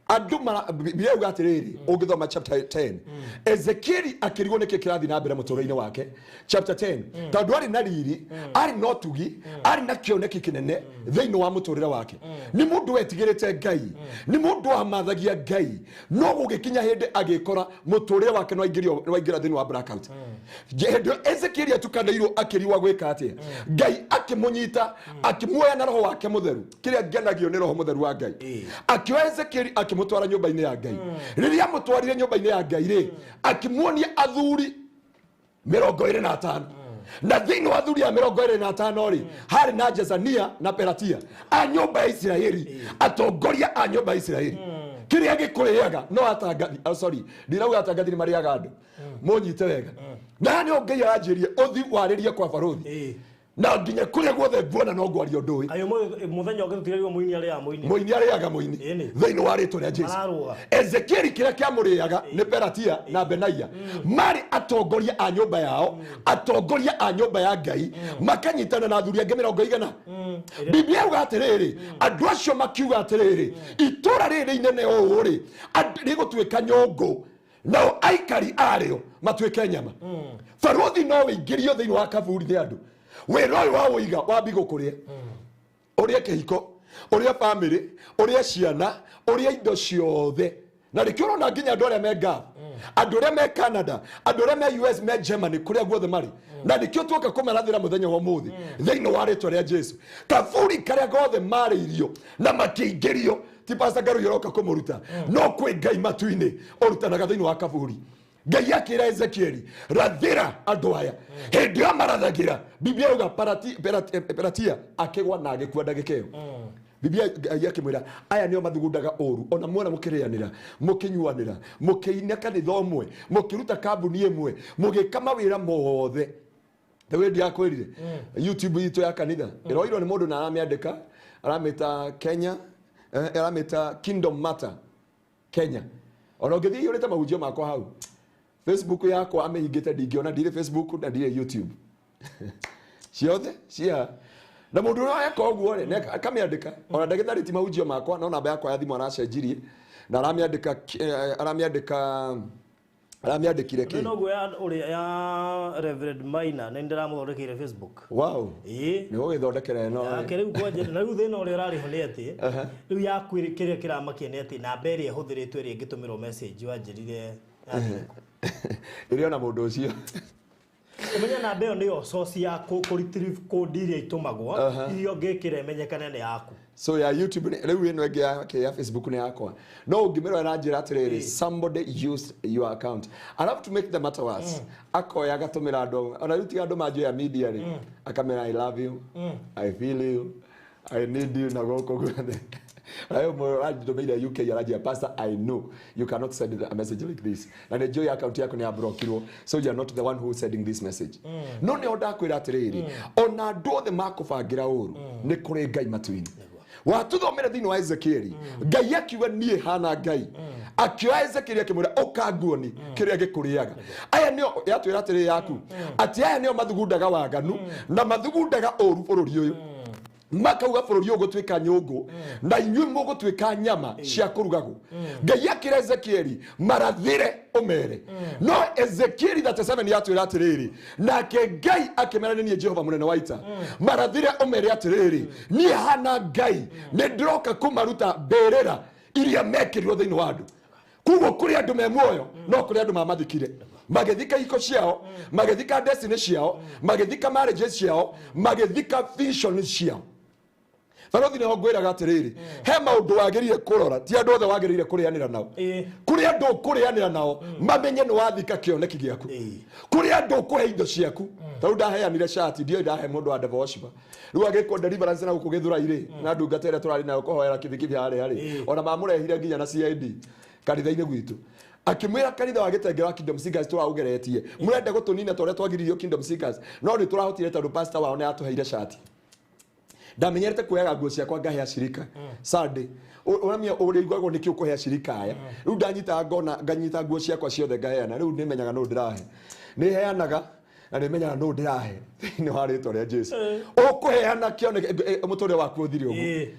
andu Biblia yuga atiriri ungithoma chapter 10 Ezekiel akirigwo niki kirathi na mbere mutũũra-inĩ wake chapter 10 tondu ari na riri ari no tugi ari na kĩoneki kinene thĩinĩ wa mũtũũrĩre wake ni mundu wetigĩrĩte Ngai ni mundu amathagia Ngai no gũgĩkinya hĩndĩ agĩkora mũtũũrĩre wake no aingĩra thĩinĩ wa blackout hĩndĩ Ezekiel atukanĩirwo akĩriwa gwĩka atĩa Ngai akĩmũnyita akĩmuoya na roho wake mũtheru kĩrĩa ngenagio nĩ roho mũtheru wa Ngai akĩoya Ezekiel akimutwara nyumba-inĩ ya Ngai riria mutwarire nyumba-inĩ ya Ngai ri akimuonia athuri 25 na thĩinĩ wa athuri ya 25 ri hari na Jazania na Pelatia a nyumba ya Israeli atongoria a nyumba ya Israeli kiria gĩkũrĩaga no atangathi ndirauga atangathi mariaga andu munyite wega na nĩ Ngai aranjĩrie uthi warĩrie kwa baruthi na nginya kuria guothe nguona no ngwaria undu uyu ayo muthenya ũngĩtutigarirwo muini arĩaga muini thĩinĩ wa rĩtwa rĩa Jesu Ezekiel kĩrĩa kĩamũrĩaga nĩ Pelatia na Benaia marĩ atongoria a nyũmba yao atongoria a nyũmba ya Ngai makanyitana na athuri angĩ 100 Biblia yuga atĩrĩrĩ andũ acio makiuga atĩrĩrĩ itũũra rĩrĩ inene ũũ rĩ rĩgũtuĩka nyũngũ nao aikari arĩo matuĩke nyama baruthi no wĩingĩrio thĩinĩ wa kaburi nĩ andũ wĩra ũyũ wa ũiga wambi gũkũrĩa ũrĩa kĩhiko ũrĩa bamĩrĩ ũrĩa ciana ũrĩa indo ciothe na rĩkĩo ũrona nginya andũ arĩa me Gulf andũ arĩa me Canada andũ arĩa me US me Germany kũrĩa guothe marĩ na rĩkĩo tuoka kũmarathĩra mũthenya wa ũmũthĩ thĩinĩ wa rĩtwa rĩa Jesu kaburi karĩa gothe marĩirio na makĩingĩrio ti Pastor Ngaru yoka kũmũruta no kwĩ Ngai matu-inĩ ũrutanaga thĩinĩ wa kaburi Ngai akĩra Ezekiel rathira andũ aya hĩndĩ ĩyo marathagira Biblia yuga Pelatia akĩgwa na agĩkua ndagĩka ĩyo Biblia yakĩmwĩra aya nĩo mathugundaga ũru ona muona mũkĩrĩanĩra mũkĩnyuanĩra mũkĩina kanitha ũmwe mũkĩruta kambuni ĩmwe mũgĩka mawĩra mothe Dewe ndia kwĩrire YouTube itũ ya kanitha ĩroirwo nĩ mũndũ na aramĩandĩka aramĩta Kenya aramĩta Kingdom Matter Kenya ona ũngĩthiĩ yũrĩte mahunjio makwa hau Facebook yakwa amehingĩte ndingĩona ndirĩ Facebook na ndirĩ YouTube ciothe cia na mũndũ ũrĩa eka ũguo rĩ akamĩandĩka ona ndagĩtharĩti mahunjio makwa no namba yakwa ya thimũ aracenjirie na aramiandĩkire kĩ no gwa ũrĩa ya Reverend Maina nĩ ndĩramũthondekeire Facebook wow nĩ ũgĩthondekera no rĩu kwanje na rĩu thĩna ũrĩa ũrarĩho nĩ atĩ rĩu yaku kĩrĩa kĩramakia nĩ atĩ namba ĩrĩa ĩhũthĩrĩtwo ĩrĩa ĩngĩtũmĩrwo message wanjĩrire ĩrĩa na mũndũ ũcio umenya namba ĩyo nĩyo source ya retrieve code iria itumagwo iria ũngĩkĩra ĩmenyekane nĩ yaku so ya YouTube rĩu ĩno ĩngĩ ya Facebook nĩ yakwa no ũngĩmĩrora na njĩra atĩrĩrĩ somebody used your account and have to make the matter worse akoya agatũmĩra andũ ona rĩu ti andũ manjoya media rĩ akamera I love you I feel you I need you na gũkũ guothe Ayo mwaje UK yaraje pastor I know you cannot send a message like this and enjoy account yako ni abrokirwo so you are not the one who is sending this message no ne oda kwira atiriri ona ndo the makubangira uru ni kuri Ngai matu-ini watuthomera thini wa Ezekiel Ngai akiuga nie hana Ngai akioya Ezekiel akimwira ukanguoni kiria gikuriaga aya nio yatwira atiri yaku ati aya nio mathugundaga waganu na mathugundaga oru bururi uyu makauga bururi uyu gutwika nyungu na inyui mugutwika nyama cia kurugagwo Ngai akira Ezekiel marathire umere no Ezekiel 37 yatwira atiriri nake Ngai akimera ni Jehova munene wa ita marathire umere atiriri ni hana Ngai ni ndiroka kumaruta berera iria mekirirwo thiini wa andu kugo kuri andu me muoyo no kuri andu mamathikire magethika iko ciao magethika destiny ciao magethika marriages ciao magethika vision ciao Farothi ne hogwira gatiriri he maundu wagirire kurora ti andu othe wagirire kurianira nao kuri andu kurianira nao mamenye ni wathika kioneki giaku kuri andu kuhe indo ciaku tau ndaheanire shati ndio ndahe mundu wa devotion riu agiko deliverance na gukugithura ire na ndungatera turari nayo kuhoera kibikibi hari ona mamurehire nginya na CID kanitha-ini gwitu akimwira kanitha wa Gitengera Kingdom Seekers turaugeretie murenda gutunina tore twagiririo Kingdom Seekers no ni turahotire tondu pastor wao ne atuheire shati ndamenyerete kuyaga nguo ciakwa ngahea shirika Sunday uramia urigwagwo niki ukuhea shirika aya riu ndanyita ngona nganyita nguo ciakwa ciothe ngaheana riu nimenyaga no ndirahe ni heanaga na nimenyaga no ndirahe ni warito ria Jesu ukuheana kione muture waku uthire ugu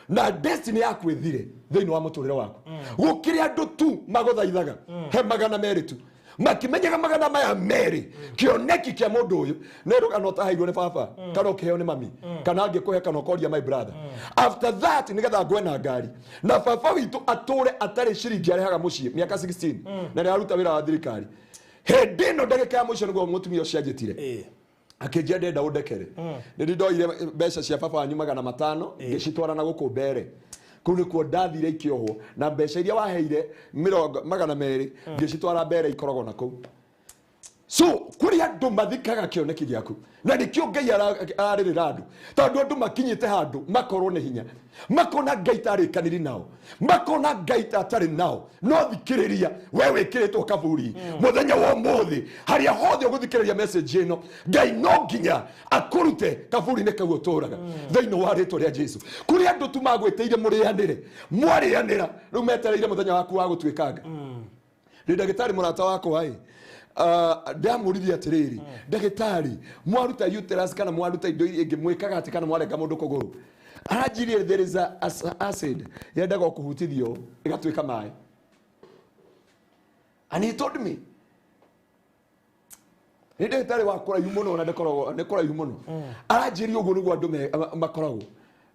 na destiny yaku ithire thiini wa muturire waku gukire andu tu maguthaithaga he magana meri tu makimenyaga magana maya meri kioneki kia mundu uyu neruga no tahairwo ni baba kana ukiheo ni mami kana angikuhe kana ukoria my brother after that nigetha ngwena ngari na baba witu ature atari ciringi arehaga mucii miaka 16 na ni aruta wira wa thirikari hindi no ndagika ya mucio niguo mutumia ucio anjitire akijia ndenda undekere ndi ndoire mbeca cia baba wanyu magana 5 ngicitwarana guku mbere kuni kuo ndathire ikiohwo na mbeca iria waheire magana 2 ngicitwara mbere ikorogo na kuu so kuri andu mathikaga kioneki giaku na nikio Ngai ararira andu tondu andu makinyite handu makorwo ni hinya makona Ngai tarikaniri nao makona Ngai tatari nao no thikiriria wewe kiritwo kaburi muthenya wa muthi haria hothe uguthikiriria message ino Ngai no nginya akurute kaburi ne kaguo turaga thiini wa rito ria Jesu kuri andu tu magweteire murianire mwarianira riu metereire muthenya waku wa gutwikanga ni ndagitari murata wako ai ndamurithia atiriri ndagitari mwaruta uterus kana mwaruta indo ingi mwikaga ati kana mwarenga mundu kuguru aranjirie there is acid yendaga kuhutithio igatwika mai and he told me ni ndagitari wakora yumuno na ndekora yumuno aranjirie uguo niguo andu makoragwo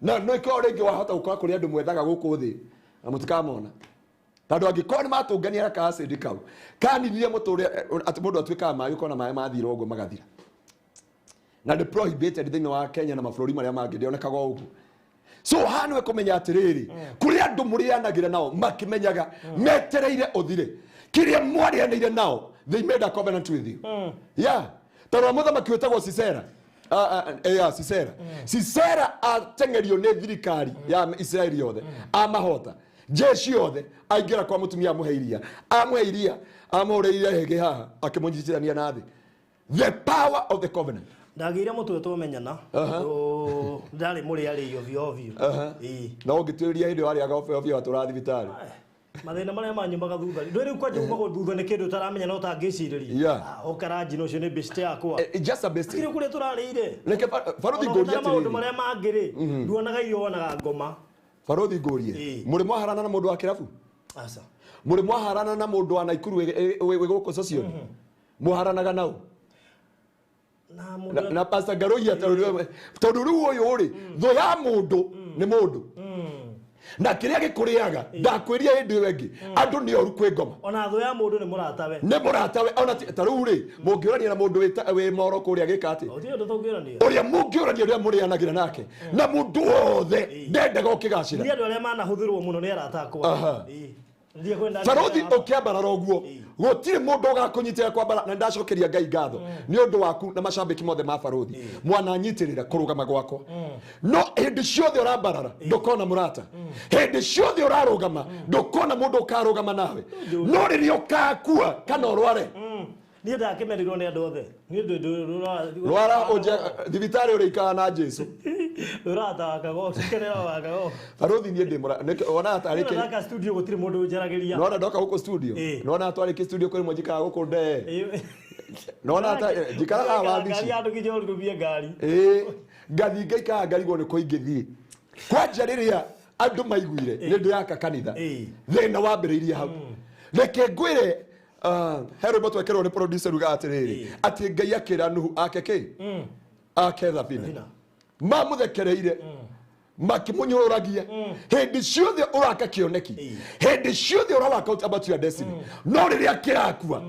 na no ikoro ringi wahota gukora kuri andu mwethaga guku thi na mutikamona tondu angikoro ni matungania ka acid kau kaninirie muture ati mundu atwika mai ukona mai mathira uguo magathira na the prohibited thiini wa Kenya na mabũrũri maria mangi ndionekaga uguo so hanwe kumenya atiriri kuri andu murianagira nao makimenyaga metereire uthire kiria mwarianire nao they made a covenant with you yeah tondu muthamaki wetagwo Sisera Sisera atengerio ni thirikari ya Israeli yothe amahota jeshi yothe aingira kwa mutumia amuheiria amureiria hege haha akimunjitithania na thi the power of the covenant ndagire mutu tumenyana ndari muri ari ovyo ovyo no ngitwiria hindi wari aga ovyo aturathi vitari mathina maria manyumbaga thutha ndwiri kwaje kuma thutha ni kindu taramenya no tangiciriria okaraji no cio ni best yakwa just a best kire kure turarire reke Farothi ngoria ati maundu maria mangiri nduonaga iyo wonaga ngoma Farothi ngorie muri mwaharana na mundu wa kirabu asa muri mwaharana na mundu wa Naikuru we guko social mwaharanaga nao na Pastor Garoya tondu riu uyu ri tho ya mundu ni mundu na kiria gikuriaga ndakwiria hindi wengi andu ni oru kwi ngoma ona tho ya mundu ni muratawe ona taru ri mungiurania na mundu we moro kuria gikati uthio ndutungirania uria mungiurania uria murianagira nake na mundu wothe ndendaga ukigacira ni andu aria manahuthirwo muno ni aratakwa Farothi ukiambara roguo gutire mundu ugakunyitira kwambara na ndacokeria Ngai ngatho ni undu waku na macambiki mothe ma Farothi mwana nyitirira kurugama gwakwa no hindi ciothe urambarara ndukona murata hindi ciothe urarugama ndukona mundu ukarugama nawe no riria ukakua kana urware ni ndakemerirwo ni andu othe ni rwara thibitari uri ikana na Jesu Urata wakago sikenera wakago. Barothi nie ndimura ona atarike. Naka studio gutiri mundu njaragiria. Nona ndoka huko studio. Nona atwarike studio kuri mwajika guko nde. Nona ata jikara wabici. Ngari andu kijo ngubie ngari. Ngathi ngaika ngari go niko ingithie. Kwanja riria andu maiguire ni ndiyaka kanitha. Thina wambiriirie hau. Reke ngwire hero motwe kerwo ni producer ruga atiriri ati ngai akira nuhu ake ki aketha bina mamuthekereire makimunyuragia hindi ciothe uraka kioneki hindi ciothe uraka about your destiny no riria kirakua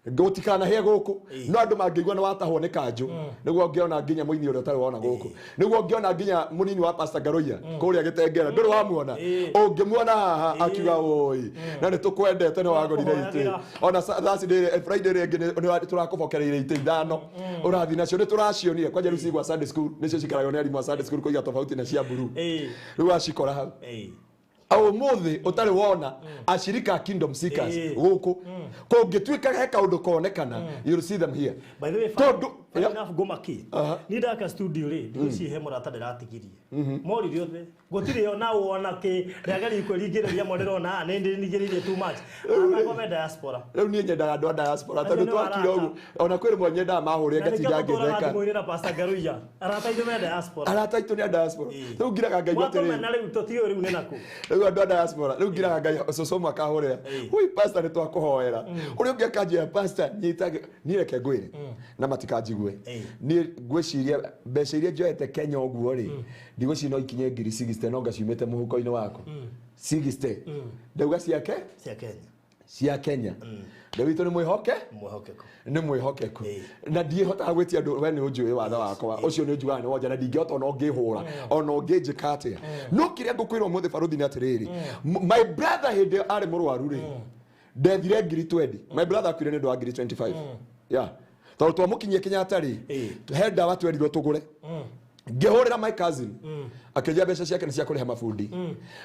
ngotikana he guku no andu mangigwa na watahwo ni kanju niguo ngiona nginya muini uri utari wona guku niguo ngiona nginya munini wa Pastor Garoya kuria gitengera nduri wamuona ungimuona haha akiuga oi na ni tukwendete ni wagorire ite ona Thursday Friday rege ni turakubokereire ite ithano urathi nacio ni turacionire kwa jeru cigwa Sunday school nicio cikarayo ni arimu Sunday school kuiga tofauti na cia buru riu acikora hau au muthi utari wona ashirika Kingdom Seekers guku kungituika he kaundu konekana you see them here by the way enough gomaki ni ndaka studio ri ndici he murata ndiratigirie mori riothe gutire ona wona ki ndagari ikwirigireria morirona ni ndigiririe too much akome diaspora riu ni nyendaga andu a diaspora tondu twakire ugu ona kwiri mwe nyendaga mahuri ngatinga ngitheka mwiri na Pastor Garoya arataithu me diaspora arataithu ni diaspora riu ngiraga ngai atiri watome na riu totio riu ni naku riu andu a diaspora riu ngiraga ngai sosomo akahurira hui pastor ni twakuhoera uri ungiakanjia pastor nyitage ni reke ngwire na matikanjigue ni ngwiciria mbeca iria njoete Kenya uguo ri ndigwici no ikinye 60 no ngaciumite muhuko-ini wako 60 ndauga ciake cia Kenya Davido ni mwihokeku na ndiehota gwitia andu we ni unjui watho wakwa ucio ni unjuga ni wonja na ndingihota no ngihura ona ngijika atia no kiria ngukwirwo muthi baruthi ni atiriri my brother hindi ari murwaru ri ndethire ngiri 20 my brother akwire ni ndo ngiri 25 yeah tondu twamukinyie Kenyatta ri he ndawa twerirwo tugure ngihurira my cousin akenja mbeca ciake ni cia kuriha mafundi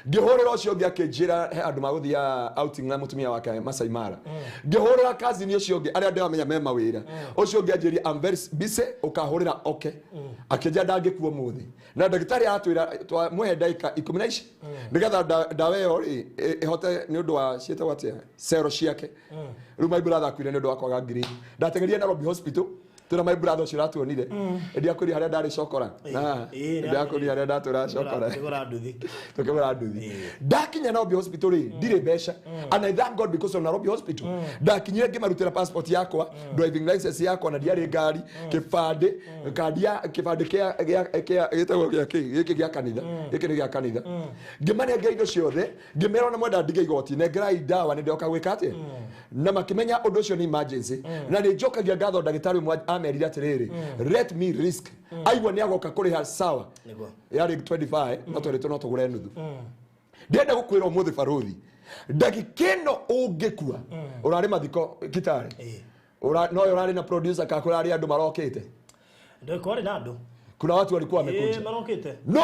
ngihurira ucio ngi akenjira he andu maguthia outing na mutumia wake Masai Mara ngihurira cousin ucio ngi aria ndamenya me mawira ucio ngi anjiri I'm very busy ukahurira okay akenja ndangikuo muthi na ndagitari atwira muhe ndaika 19 nigetha ndawa yo ri ihote ni undu wa ciete watia cero ciake riu my brother akwire ni undu wa kwaga ngiri ndatengeria Nairobi hospital tuna my brother ucio ratuonire ndia kuri haria ndari cokora na ndia kuri haria ndatura cokora tukigura nduthi ndakinya Nairobi hospital ndire mbeca and I thank God because of Nairobi hospital ndakinyire ngimarutira passport yakwa driving license yakwa na ndiari ngari kibande kandia kibande kia gitagwo giki gia kanitha giki ni gia kanitha ngimane ngeindo ciothe ngimera na mwenda ndige igoti ne ngerai ndawa ni ndoka gwika atia na makimenya undu ucio ni emergency na ni njokagia ngatho ndagitari amerira atiriri let me risk aigwa ni agoka kuriha sawa yari 25 no twerito no tugure nuthu ndenda gukwira umuthi baruthi ndagikeno ungikua urari mathiko kitare no urari na producer kakurari andu marokite ndekore na andu kuna watu walikuwa wamekuja marokite no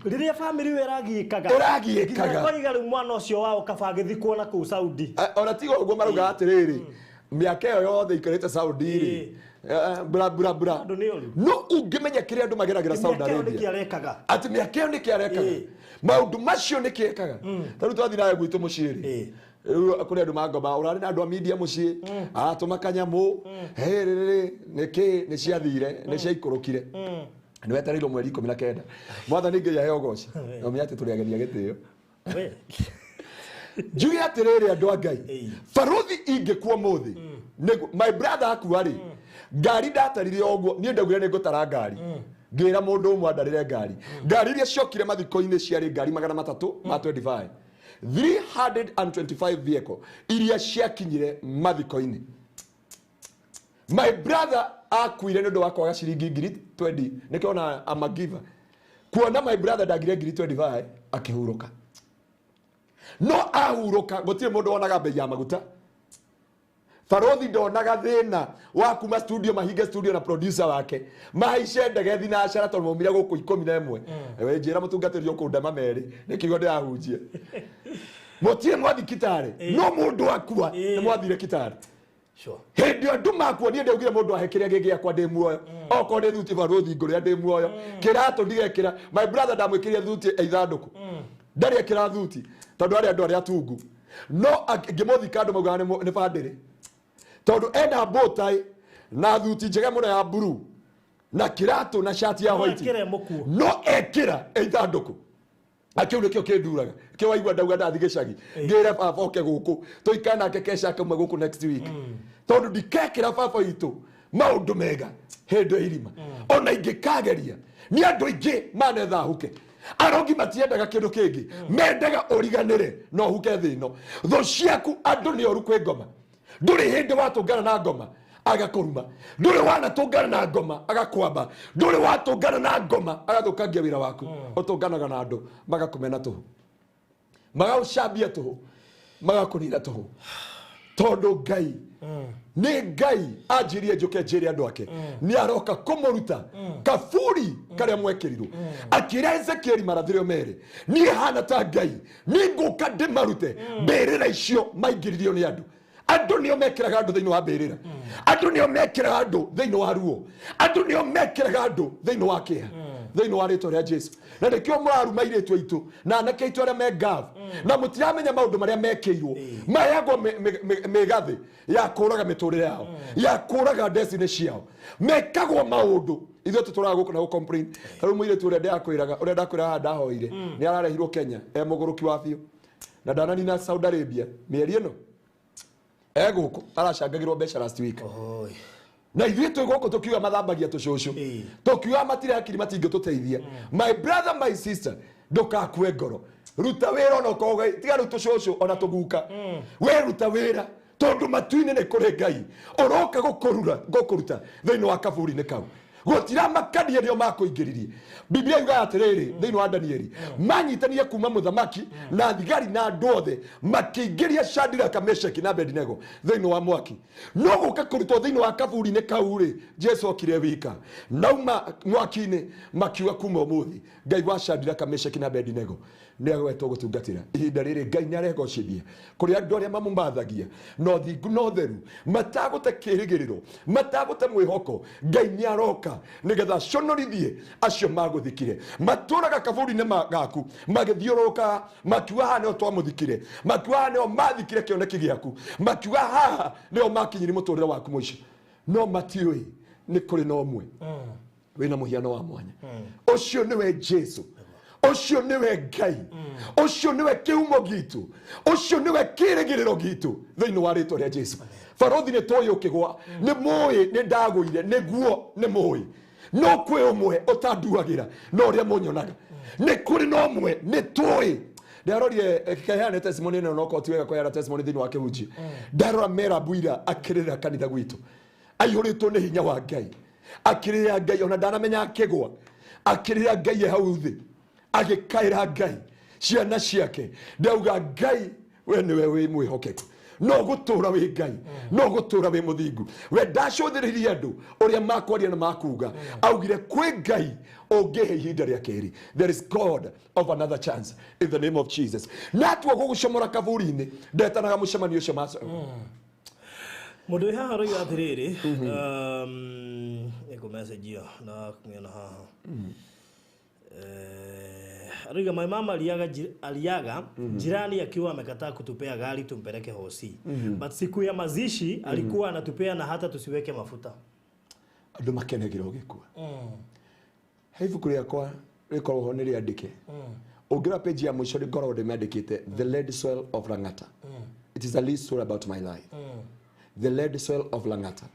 riria family weragiikaga kwa igaru mwana ucio wao kabagithikwo na ku Saudi ona tigo ugo maruga atiriri miaka yo yothe ikarite Saudi ri bra no ungimenya kiria andu mageragira Saudi Arabia ati miaka yo nikiarekaga maundu macio nikiekaga taru twathira gwitu muciri kuri andu magoma urari na andu a media mucii atumakanyamu herere ni ciathire ni ciaikurukire ni wetereirwo mweri 19 mwathani ngai aheo goci no miate turiageria gitio jugi atiriri andu a ngai baruthi ingikuo muthi my brother akuari ngari ndatarire oguo ni ndagwire ni ngutara ngari ngira mundu umwe andarire ngari iria ciokire mathiko-ini ciari ngari 300 ma 25 325 vehicle iria ciakinyire mathiko-ini my brother akuire ni ndu wa kwaga ciringi ngiri 20 nikiona amagiva kuona my brother ndagire ngiri 25 akihuruka no ahuruka gutire mundu wonaga bei ya maguta baruthi ndonaga thina wa kuma studio mahinge studio na producer wake mahaice ndege thina acara tondu maumire guku 11 we njira mutungatiri yo kundama meri nikigo ndahunjie mutire mwathi kitare no mundu akua ni mwathire kitare Sure. Hindi andu makuonie ndigire mundu ahekiria gigi akwa ndi muoyo oko ndi thuti baruthi ngure ndi muoyo kiratu ndigekira my brother ndamwikiria thuti eithanduku ndari ekira thuti tondu ari andu ari atungu no ngimuthika andu mauga ni bandiri tondu enda botai na thuti njega muno ya blue na kiratu na shati ya white no ekira eithanduku akiu nikio kinduraga kio waigua ndauga ndathi gicagi ngire baba oke guku tuikana ke kesha kamwe guku next week tondu ndikekira baba itu maundu mega hendo irima ona ingikageria ni andu ingi manetha huke arongi matiendaga kindu kingi mendaga origanire no huke thino tho ciaku andu ni oru kwi ngoma nduri hindi watungana na ngoma agakuruma nduri wana tungana na ngoma agakwamba nduri watungana na ngoma agathukangia wira waku utunganaga na andu magakumena tuhu magaucambia tuhu magakunira tuhu tondu Ngai ni Ngai ajirie njuke njiri andu ake ni aroka kumuruta kaburi karia mwekirirwo akira Ezekieli marathirio mere ni hana ta Ngai ni nguka ndimarute mbirira icio maingiririo ni andu andu nio mekiraga andu thiini wa mbirira andu nio mekiraga andu thiini wa ruo andu nio mekiraga andu thiini wa kiha thiini wa ritwa ria Jesu na nikio muraruma iretu aitu na anake aitu aria megavu na mutiramenya maundu maria mekeirwo mayagwo megathi ya kuraga miturire yao ya kuraga destiny ciao mekagwo maundu ithuĩ tũtũraga gũkũ na gũcomplain tarĩu mũirĩtu ũrĩa ndakwĩraga ndahoire nĩ ararehirwo Kenya mũgũrũki wa biũ na ndananina Saudi Arabia mĩeri ĩno gũkũ aracangagĩrwo mbeca last week na ithuĩ twĩ gũkũ tũkiuga mathambagia tũcũcũ tũkiuga matirĩ hakiri matingĩtũteithia my brother my sister ndũkakue ngoro ruta wĩra ona ũkorwo tiga rĩu tũcũcũ ona tũguka we ruta wĩra tondu matu-inĩ nĩ kũrĩ Ngai ũroka gũkũruta thĩinĩ wa kaburi-inĩ kau gutira makania nio makuingiririe Biblia yuga atiriri thiini wa Danieli manyitanie kuma muthamaki na thigari na andu othe makiingiria Shadraka Meshaki na Abednego thiini wa mwaki no guka kurutwo thiini wa kaburi-ini kau ri Jesu okire wika nauma mwaki-ini makiuga kuma umuthi Ngai wa Shadraka Meshaki na Abednego ni agwetwo gutungatira ihinda riri Ngai ni aregocithia kuri andu aria mamumathagia no thingu no theru matagute kirigiriro matagute mwihoko Ngai ni aroka nigetha conorithie acio maguthikire maturaga kaburi-ini magaku magithiuruka makiuga haha nio twamuthikire makiuga haha nio mathikire kioneki giaku makiuga haha nio makinyiri muturire waku muico no matiui ni kuri no mwe wina muhiano wa mwanya ucio niwe Jesu ucio niwe Ngai ucio niwe kiumo gitu ucio niwe kirigiriro gitu thiini wa ritwa ria Jesu Farothi ni toyo kigwa ni moyi ni ndaguire ni guo ni moyi no kwe umwe utanduagira no ria munyonaga ni kuri no mwe ni toyi ndarorie kayane testimony no ko tiwega ko yara testimony thini wa kihunji ndarora mera buira akirira kanitha gwitu aiyuritwo ni hinya wa Ngai akirira Ngai ona ndanamenya akigwa akirira Ngai hau thi agikaira Ngai ciana ciake ndauga Ngai we niwe wi mwihokeku no gutura wi Ngai no gutura wi muthingu we ndacuthiriria andu uria makwaria na makuga augire kwi Ngai ungihe ihinda ria keri there is God of another chance in the name of Jesus natwo gugucomora kaburi-ini ndetanaga mucemanio ucio maso mundu wi haha roiga atiriri eko message yo na kumiona haha Ariga my mama aliaga jirani akiwa amekataa kutupea gari tumpeleke hosi but siku ya mazishi alikuwa anatupea na hata tusiweke mafuta andu makenagirwo gikua haifu kuria kwa riko honeri andike ugira page ya mwisho ngoro ndimandikite the lead soil of Lang'ata it is a lead story about my life the lead soil of Lang'ata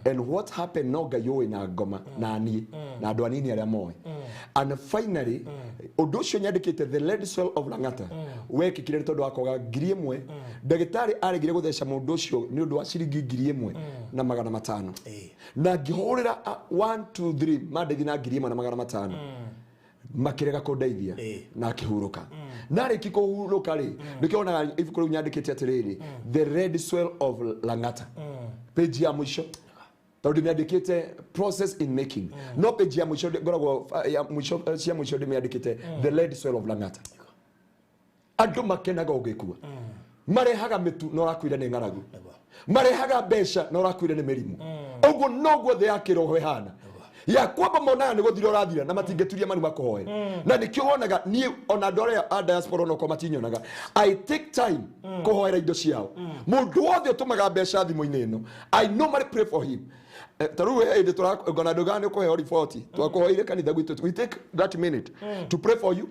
and what happened no gayo ina ngoma na ni na andu anini aria moy and finally undu ucio nyandikite the lead soil of Lang'ata wekikire tondu akoga 1,000 ndagitari aregire gutheca mundu ucio ni undu wa ciringi 1,000 na 500 na ngihurira 1 2 3 mandethi na 1,000 na 500 makirega kundeithia na akihuruka nari kikuhuruka ri ndikiona ifuku riu nyandikite atiriri the red soil of Lang'ata page ya mwisho tondu nyandikite process in making no page ya mwisho ngoragwo ya mwisho cia mwisho ndimyandikite the red soil of Lang'ata andu makenaga ugikua marehaga mitu no rakwira ni ngaragu marehaga mbeca na urakuire ni mirimu uguo noguo the ya kiroho ihana ya kwamba monaga ni guthira urathira na matingeturia mani makohoe na nikio wonaga ni ona ndore a diaspora no ko matinyonaga I take time kuhoera indo ciao mundu wothe utumaga mbeca thimu-ini ino I normally pray for him taru ende turakona ndogane kuheo report twakuhoire kanitha gwitu we take that minute to pray for you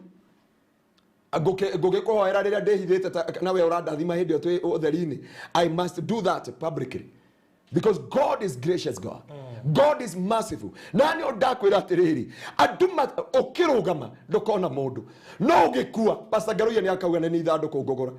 ngugikuhoera riria ndihithite nawe urandathima hindi twi utheri-ini I must do that publicly because God is gracious God God is merciful nani ondakwira atiriri andu ukirugama ndukona mundu no ugikua Pastor Garuya ni akauga ni ithanduku ngogora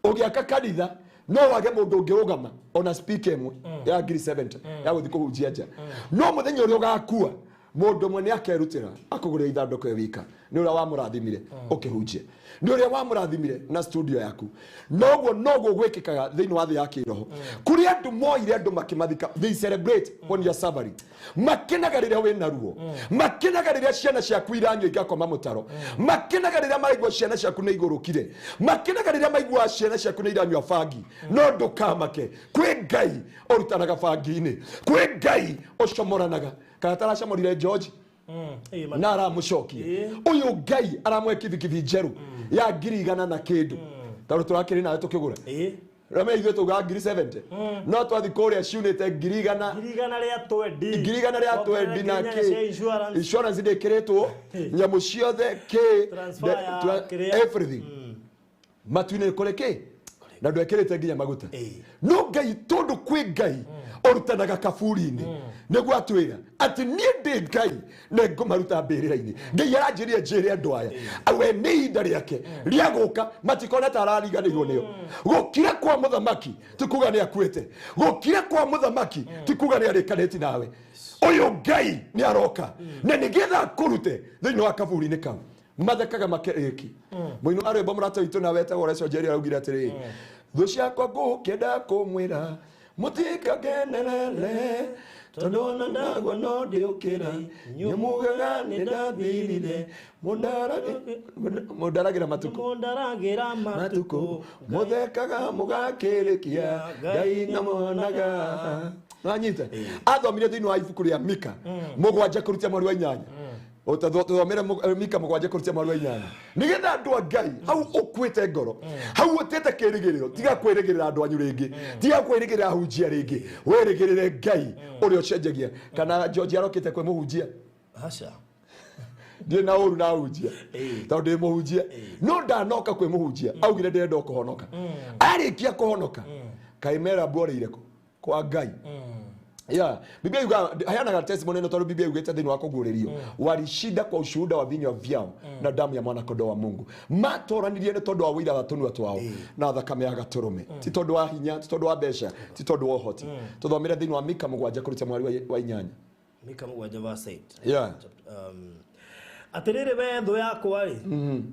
ugiaka kanitha no wage mundu ungirugama ona speak emwe ya ngiri 70 ya guthi kuhunjia nja no muthenya uria ugakua mundu mwe ni akerutira akugurira ithanduku wika ni uria wamurathimire ukihunjia ni uria wamurathimire na studio yaku noguo gwikikaga thiini wa thi ya kiroho kuri andu moire andu makimathika they celebrate when you are suffering makinaga riria wina ruo makinaga riria ciana ciaku iranyo igakoma mutaro makinaga riria maigua ciana ciaku ni igurukire makinaga riria maigua ciana ciaku ni iranywa fangi no ndukamake kwi Ngai urutanaga fangi-ini kwi Ngai ucomoranaga kana taracomorire George na aramucokie uyu Ngai aramwe kibikibi njeru ya ngiri 100 na kindu taru turakiri nawe tukigura rame ithuĩ tuga ngiri 70 no twathi kũrĩa ciunĩte ngiri 100 rĩa twendi na kĩ insurance ndĩkĩrĩtwo nyamũ ciothe everything matu-inĩ kũrĩ kĩ na ndwĩkĩrĩte nginya maguta no Ngai tondũ kwĩ Ngai orutanaga kaburi-inĩ nĩguo atwĩra atĩ niĩ ndĩ Ngai na ngũmaruta mbĩrĩra-inĩ Ngai aranjĩrire njĩre andũ aya we nĩ ihinda rĩake rĩa gũka matikona ta arariganĩirwo nĩo gũkira kwa mũthamaki ti kuga nĩ akuĩte gũkira kwa mũthamaki ti kuga nĩ arĩkanĩti nawe ũyũ Ngai nĩ aroka na nĩgetha akũrute thĩinĩ wa kaburi-inĩ kau mathekaga makĩrĩki mũino wa rwĩmbo mũrata witũ na wetagwo Recio Njeri araugire atĩrĩ thũ ciakwa ngũkĩenda kũmwĩra mutikagenerere tondu ona ndagwa no ndiukira nyumugaga ni ndathirire mundaragira matuku muthekaga mugakirikia Ngai ngamonaga nanyita athomire thiini wa ibuku ria Mika 7:8 utathomera Mika 7:8 nigetha andu a Ngai hau ukwite ngoro hau utete kirigiriro tiga kwirigirira andu anyu ringi tiga kwirigirira hunjia ringi wirigirire Ngai uria ucenjagia kana George arokite kwe muhunjia acha ndie na uru na hunjia tondu ndi muhunjia no ndanoka kwe muhunjia augire ndenda kuhonoka arikia kuhonoka kaimera bworeire kwa Ngai Biblia yuga hayana testimony no toro Biblia yugeta thini wako gurerio walishinda kwa ushuhuda wa vinywa vyao na damu ya mwana kondoo wa Mungu matoranirie ne tondu wa wira watunwa twao na thakame ya gaturume ti tondu wa hinya ti tondu wa besha ti tondu wa hoti tuthomere thini wa Mika 7:8 mwari wa 8 Mika 7:8 atirire we thu yakwa ri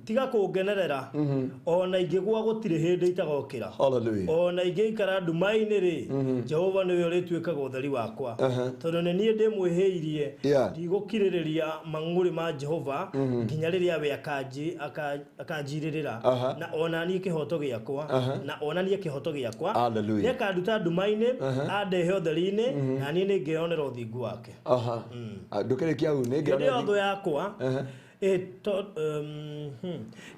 tiga kungenerera ona ingigwa gutire hindi itagokira hallelujah ona ingiikara nduma-ini ri Jehova niwe urituikaga utheri wakwa tondu ni nie ndimwiheirie ndigukiririria mang'uri ma Jehova nginya riria we akanjiririra na ona nie kihoto giakwa na ona nie kihoto giakwa ni akanduta nduma-ini andehe utheri-ini na nie ningionera uthingu wake ndukirikia hu ningionera thu yakwa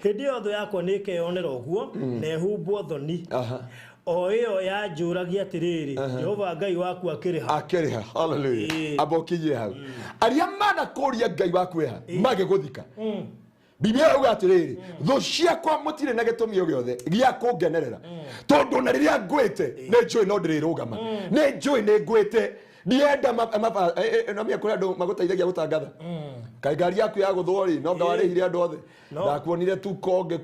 hindi yothe yakwa nä keyonera å guo na ehumbwo thoni o ĩyo yanjũragia atiriri Jehova Ngai waku akĩrĩha hallelujah abokiye hau aria manakũria Ngai waku eha magĩgũthika Biblia yauga atiriri thũ ciakwa mũtirĩ na gĩtũmi o gĩothe gĩa kũngenerera tondũ na rĩrĩa ngwĩte nĩ njũĩ no ndĩrĩrũgama nĩ njũĩ nĩ ngwĩte ndienda na mia kũrĩa andũ magũteithagia gũtangatha kaĩ ngari yaku ya gũthwo rĩ no ngawarĩhire andũ othe ndakuonire tu konge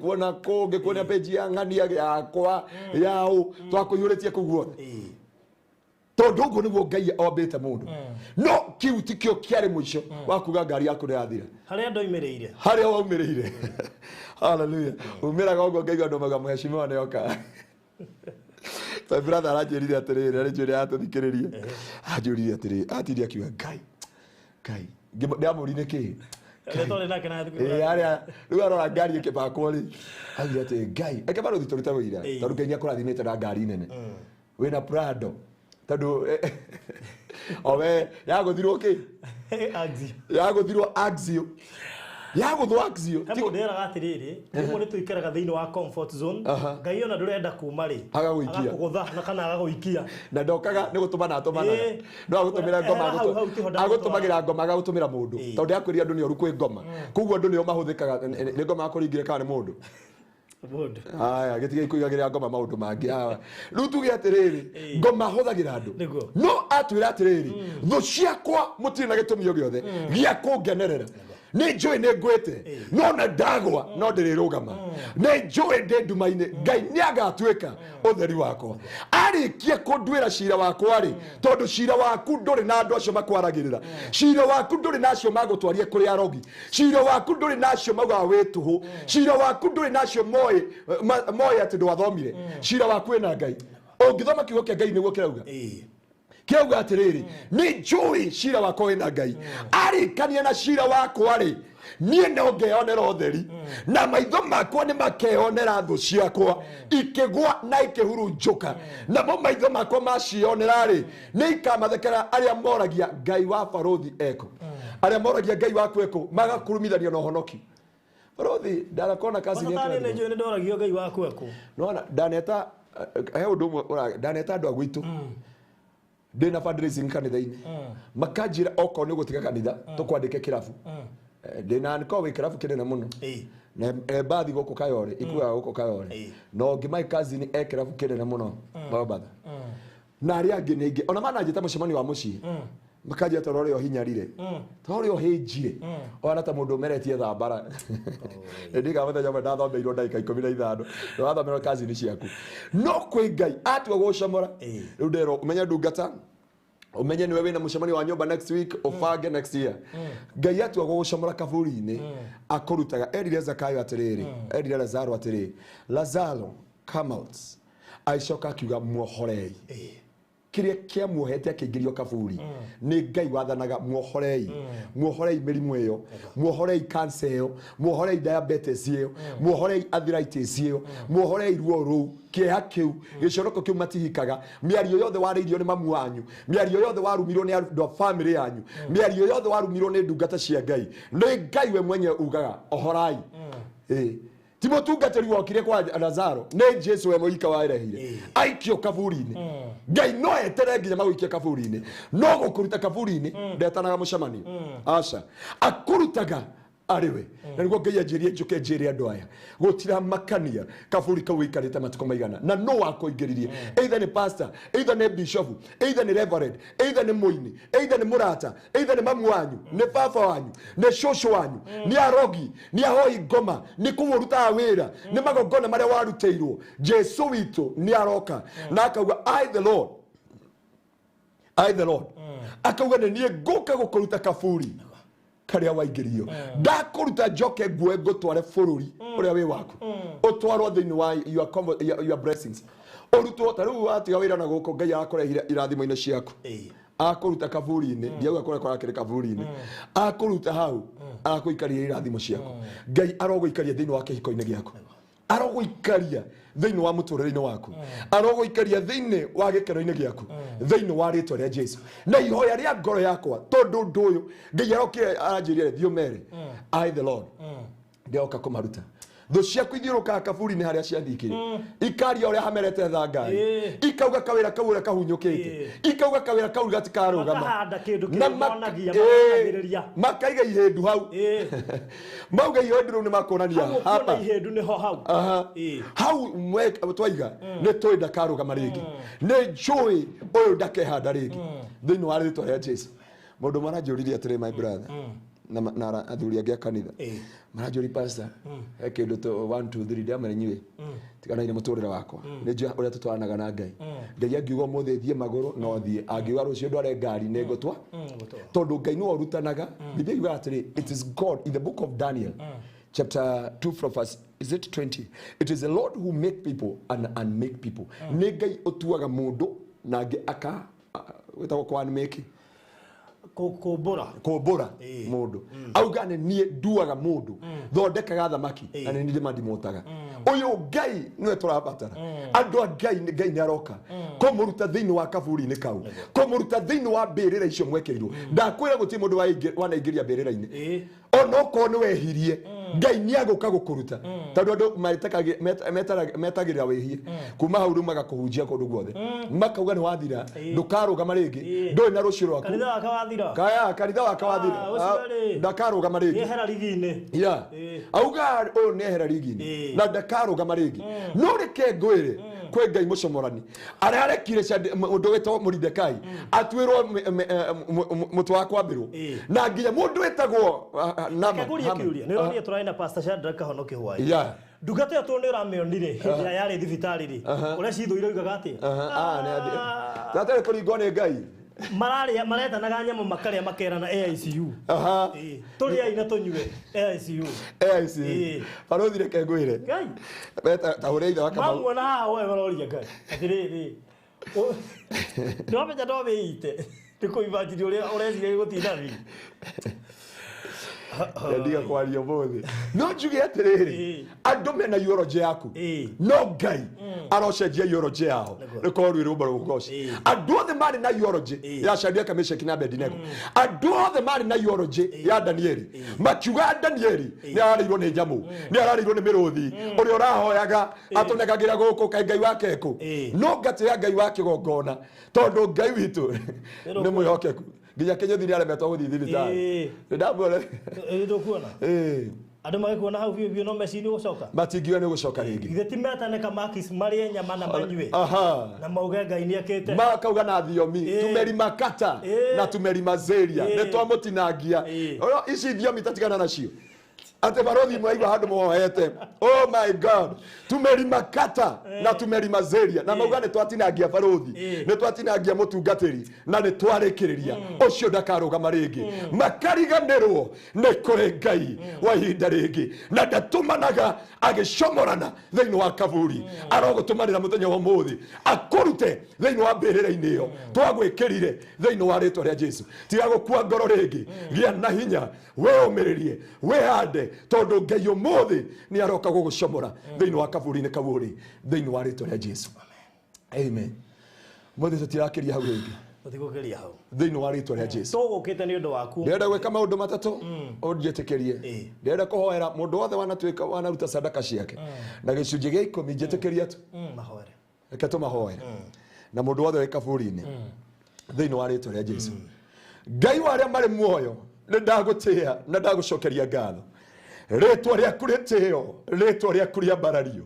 kuona page ya ng'ania yakwa yao twakũihũrĩtie kũu guothe tondũ ũguo nĩguo Ngai ombĩte mũndũ no kiu tikĩo kĩarĩ mũico wa kuga ngari yaku nĩ yathira harĩa waumĩrĩire hallelujah umĩraga ũguo ngaigua andũ mauga mheshimiwa nĩoka my brother aranjĩrire atĩrĩrĩ arĩnjũrĩ atũthikĩrĩrie anjũrire atĩrĩrĩ atiria akiuga Ngai ndiamũri nĩkĩ Letole nake na thukuru. Aria rĩu arora ngari ĩkĩbakwo rĩ agira atĩ Ngai ake bado thitũrĩte wĩira tondũ Ngai nĩakũrathimĩte na ngari nene wĩna Prado tondũ owe yagũthirwo kĩ Axio. Yagũthirwo Axio yagũthwo Axio Hemo nderaga atiriri rĩmwe nĩ tũikaraga thĩinĩ wa comfort zone Ngai ona ndũrenda kuma rĩ agakũgũtha na kana agagũikia na ndokaga nĩ gũtũma na atũmana no agũtũmĩra ngoma agũtũmagĩra ngoma agagũtũmĩra mũndũ tondũ yakwĩria andũ nĩ oru kwĩ ngoma koguo andũ nĩo mahũthĩkaga nĩ ngoma akũringire kana nĩ mũndũ aya gĩtige ikũigagĩra ngoma maũndũ mangĩ hawa rĩu tuge atĩrĩrĩ ngoma hũthagĩra andũ no atwĩra atĩrĩrĩ thũ ciakwa mũtirĩ na gĩtũmi o gĩothe gĩa kũngenerera nĩ njũĩ nĩ ngwĩte no na ndagwa no ndĩrĩrũgama nĩ njũĩ ndĩ nduma-inĩ Ngai nĩagatuĩka ũtheri wakwa arĩkia kũnduĩra cira wakwa rĩ tondũ cira waku ndũrĩ na andũ acio makwaragĩrĩra cira waku ndũrĩ nacio magũtwaria kũrĩ arogi cira waku ndũrĩ nacio maugaga wĩtũhũ cira waku ndũrĩ nacio moĩ atĩ ndwathomire cira waku wĩna Ngai ũngĩthoma kiugo kĩa Ngai nĩguo kĩrauga kiuga atĩrĩrĩ nĩ njũĩ cira wakwa wĩna Ngai arĩkania na cira wakwa rĩ niĩ no ngeyonera ũtheri na maitho makwa nĩ makeyonera thũ ciakwa ikĩgwa na ikĩhurunjũka namo maitho makwa maciyonera rĩ nĩ ikamathekera arĩa moragia Ngai wa Barũthi eko arĩa moragia Ngai waku eko magakurumithania na ũhonoki Barũthi ndakona kazi nĩ ĩkĩra nĩ njũĩ nĩ ndoragio Ngai waku eko nona ndaneta he ũndũ ũmwe ndaneta andũ a gwitũ ndina fundraising kanitha-inĩ makanjĩra oko nĩ gũtiga kanitha tũkwandĩke kĩrabu ndina nĩkorwo wĩ kĩrabu kĩnene mũno na bathi gũkũ Kayore ikuaga gũkũ Kayore no ngĩmaĩ cousin kĩrabu kĩnene mũno babatha na arĩa angĩ nĩ ingĩ ona mananjĩta mũcemanio wa mũciĩ makanjĩra toro ũrĩa hinyarire toro ũrĩa hĩnjire ona ta mũndũ ũmeretie thambara ndĩga mũthenya ũmwe ndathomeirwo ndagĩka 15 na wathomerwo cousin ciaku no kwĩ Ngai atua gũcamũra rĩu ndero ũmenya ndungata umenye niwe wina mũcemanio wa nyũmba next week ũbange next year Ngai atua gũcamũra kaburi-inĩ akũrutaga erire Zakayo atĩrĩrĩ erire Lazaro atĩrĩrĩ Lazaro come out aicoka akiuga muohorei kiria kia muohete akĩingĩrio kaburi nĩ Ngai wathanaga muohorei muohorei mĩrimũ ĩyo muohorei cancer ĩyo muohorei diabetes ĩyo muohorei arthritis ĩyo muohorei ruo rũu kĩeha kĩu gĩconoko kĩu matihikaga mĩario yothe warĩirio nĩ mamu wanyu mĩario yothe warumirwo nĩ andũ a family yanyu mĩario yothe warumirwo nĩ ndungata cia Ngai nĩ Ngai we mwenye ugaga ohorai ti mũtungatĩri wokire kwa Lazaro nĩ Jesu we mũika warehire aikio kaburi-inĩ Ngai no etere nginya magũikia kaburi-inĩ no gũkũruta kaburi-inĩ ndetanaga mũcemanio aca akũrutaga ariwe na niguo Ngai anjĩrie njũke njĩre andũ aya gũtira makania kaburi kau ikarĩte matukũ maigana na no wakũingĩririe either nĩ pastor either nĩ bishop either nĩ reverend either nĩ mũini either nĩ mũrata either nĩ mamu wanyu nĩ baba wanyu nĩ cũcũ wanyu nĩ arogi nĩ ahoi ngoma nĩ kũmũrutaga wĩra nĩ magongona marĩa warutĩirwo Jesu witũ nĩ aroka na akauga I the Lord akauga nĩ niĩ ngũka gũkũruta kaburi karia waingĩrio ndakũruta njoke nguoe ngũtware bũrũri ũrĩa wĩ waku ũtwarwo thĩinĩ wa your blessings ũrutwo ta rĩu watiga wĩra na gũkũ Ngai akũrehire irathimo-inĩ ciaku akũruta kaburi-inĩ ndiauga kũrĩa kũrakĩrĩ kaburi-inĩ akũruta hau akũikaria irathimo ciaku Ngai arogũikaria thĩinĩ wa kĩhiko-inĩ gĩaku arogũikaria thĩinĩ wa mũtũrĩre-inĩ waku arogũikaria thĩinĩ wa gĩkeno-inĩ gĩaku thĩinĩ wa rĩtwa rĩa Jesu na ihoya rĩa ngoro yakwa tondũ ũndũ ũyũ Ngai arokire aranjĩrire thiĩ ũmere I the Lord ndĩroka kũmaruta thũ ciaku ithiũrũkaga kaburi-inĩ harĩa ciathikire ikaria ũrĩa hamerete thangai ikauga kawĩra kau ũrĩa kahunyũkĩte ikauga kawĩra kau gatikarũgama makaiga ihĩndu hau mauga ihĩndu rĩu nĩ makuonania hapa hau twaiga nĩ tũĩ ndakarũgama rĩngĩ nĩ njũĩ ũyũ ndakehanda rĩngĩ thĩinĩ wa rĩtwa rĩa Jesu mũndũ maranjũririe atĩrĩ my brother na athuri angĩ a kanitha maranjũri pastor he kĩndũ 1 2 3 ndiamenyire tiganaine mũtũrĩre wakwa nĩ njũĩ ũrĩa tũtwaranaga na Ngai Ngai angiuga ũmũthĩ thiĩ magũrũ no thiĩ angiuga rũciũ ndware ngari nĩ ngũtwa tondũ Ngai nĩwe ũrutanaga Biblia yugaga atĩrĩ it is God in the book of Daniel chapter 2 from verse is it 20 it is the Lord who make people and unmake people nĩ Ngai ũtuaga mũndũ na angĩ aka wĩtagwo kwa unmake kumbura mundu auga ne nie duaga mundu thondekaga thamaki na ne ndima ndimotaga uyu Ngai niwe turabatara andu Ngai ni aroka kumuruta thiini wa kaburi-ini kau kumuruta thiini wa mbirira icio mwekerirwo ndakwira guti mundu wanaingiria mbirira-ini onoko ni wehirie Ngai ni aguka gukuruta tondu andu metagirira wihie kuma hau ru magakuhunjia kundu guothe makauga ni wathira ndukarugama ringi ndui na rucio rwaku kanitha wakawathira kanitha wakawathira ndakarugama ringi yehera ligi-ini auga uyu ni ehera ligi-ini na ndakarugama ringi no reke ngwire kwe Ngai mucomorani aria arekire mundu wetwo Moridekai atwirwo mutu wa kwambirwo na nginya mundu wetagwo Nĩũronire tũraina Pastor Shadrack Kahonokia hwaĩ ndungata ĩyo tondũ nĩũramĩonire hĩndĩ ĩrĩa yarĩ thibitarĩ rĩ ũrĩa cithũire oigaga atĩa tatari kũringwo nĩ Ngai maretanaga nyamũ makarĩa makerana AICU tũrĩai na tũnyue AICU barothi reke ngwĩre ta ũrĩa ithe wa Kamau mamuona haha woe maroria Ngai atĩrĩrĩ nĩwamenya no wĩite ndĩkũimagine ũrĩa ũreciria gũtinda rĩ ndiga kwaria muthi no njuge atiriri andu mena eulogy yaku no Ngai arocenjia eulogy yao riko rwiro mbaro gukoci andu othe mari na eulogy ya Shadraka Meshaki na Abednego andu othe mari na eulogy ya Danieli makiuga Danieli ni ararirwo ni njamu ni ararirwo ni miruthi uri urahoyaga atunegagira guku kai Ngai wake ku no ngate ya Ngai wake gongona tondu Ngai witu ni muyokeku nginya Kinyothi aremetwo guthii thibitari ndamwona ndukuona andu magikuona hau biu no mecini gucoka matingiwe ni gucoka ringi ithe timetaneka makis mari nyama na manywe na mauge Ngai ni akite makauga na thiomi tumeri makata na tumeri mazeria ne twamutinangia ici thiomi tatigana nacio ate barothi mwaigwa handu mwohete oh my God tumeri makata na tumeri mazeria na mauga ne twatinangia barothi ne twatinangia mutungatiri na ne twarekereria ucio ndakarugama ringi makariganirwo ne kuri Ngai wa ihinda ringi na ndatumanaga agicomorana thiini wa kaburi arogutumanira muthenya wa muthi akurute thiini wa mbirira-ini iyo twagwikirire thiini wa ritwa ria Jesu tiga gukua ngoro ringi gia na hinya weumiririe wehande tondu Ngai umuthi ni aroka gugucomora thiini wa kaburi-ini kau thiini wa ritwa ria Jesu amen muthi tutirakiria hau ringi tutigukiria hau thiini wa ritwa ria Jesu tugukite ni undu waku ndenda gwika maundu matatu unjitikirie ndenda kuhoera mundu wothe wanatuika wanaruta sadaka ciake na gicunji gia 10 njitikiria tu mahoere reke tumahoere na mundu wothe wi kaburi-ini thiini wa ritwa ria Jesu Ngai wa aria mari muoyo ndagutia na ndagucokeria ngatho ritwa riaku ritio ritwa riaku ria mbarario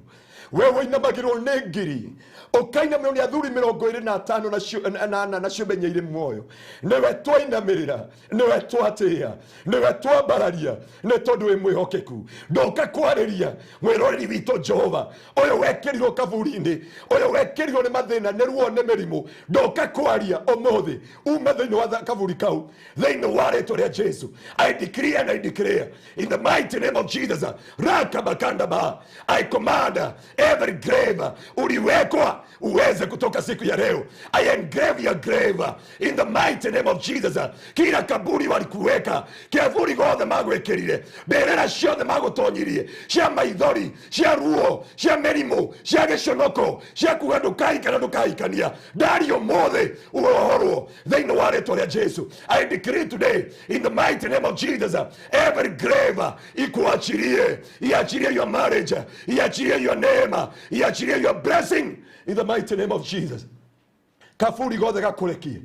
wewe inamagirwo ni ngiri ukainamio ni athuri 25 na ciumbe iri muoyo niwe twainamirira niwe twatia niwe twambararia ni tondu wi mwihokeku ndoka kwariria mwiroreri witu Jehova uyu wekirirwo kaburi-ini uyu wekirirwo ni mathina ni ruo ni mirimu ndoka kwaria umuthi uma thiini wa kaburi kau thiini wa ritwa ria Jesu I decree and I declare in the mighty name of Jesus rakabakandaba I command every grave uliwekwa uweze kutoka siku ya leo. I engrave your grave in the mighty name of Jesus. Kila kaburi walikuweka kevuri gothe magwekirire berera ciothe magutonyirie cia maithori cia ruo cia merimu cia giconoko cia kuga ndukai kana ndukaikania ndari umuthi uohorwo thiini wa ritwa ria Jesu. I decree today in the mighty name of Jesus every grave ikuachirie iachirie your marriage iachirie your name iachirie your blessing in the mighty name of Jesus. Kafuri gothe gakurekie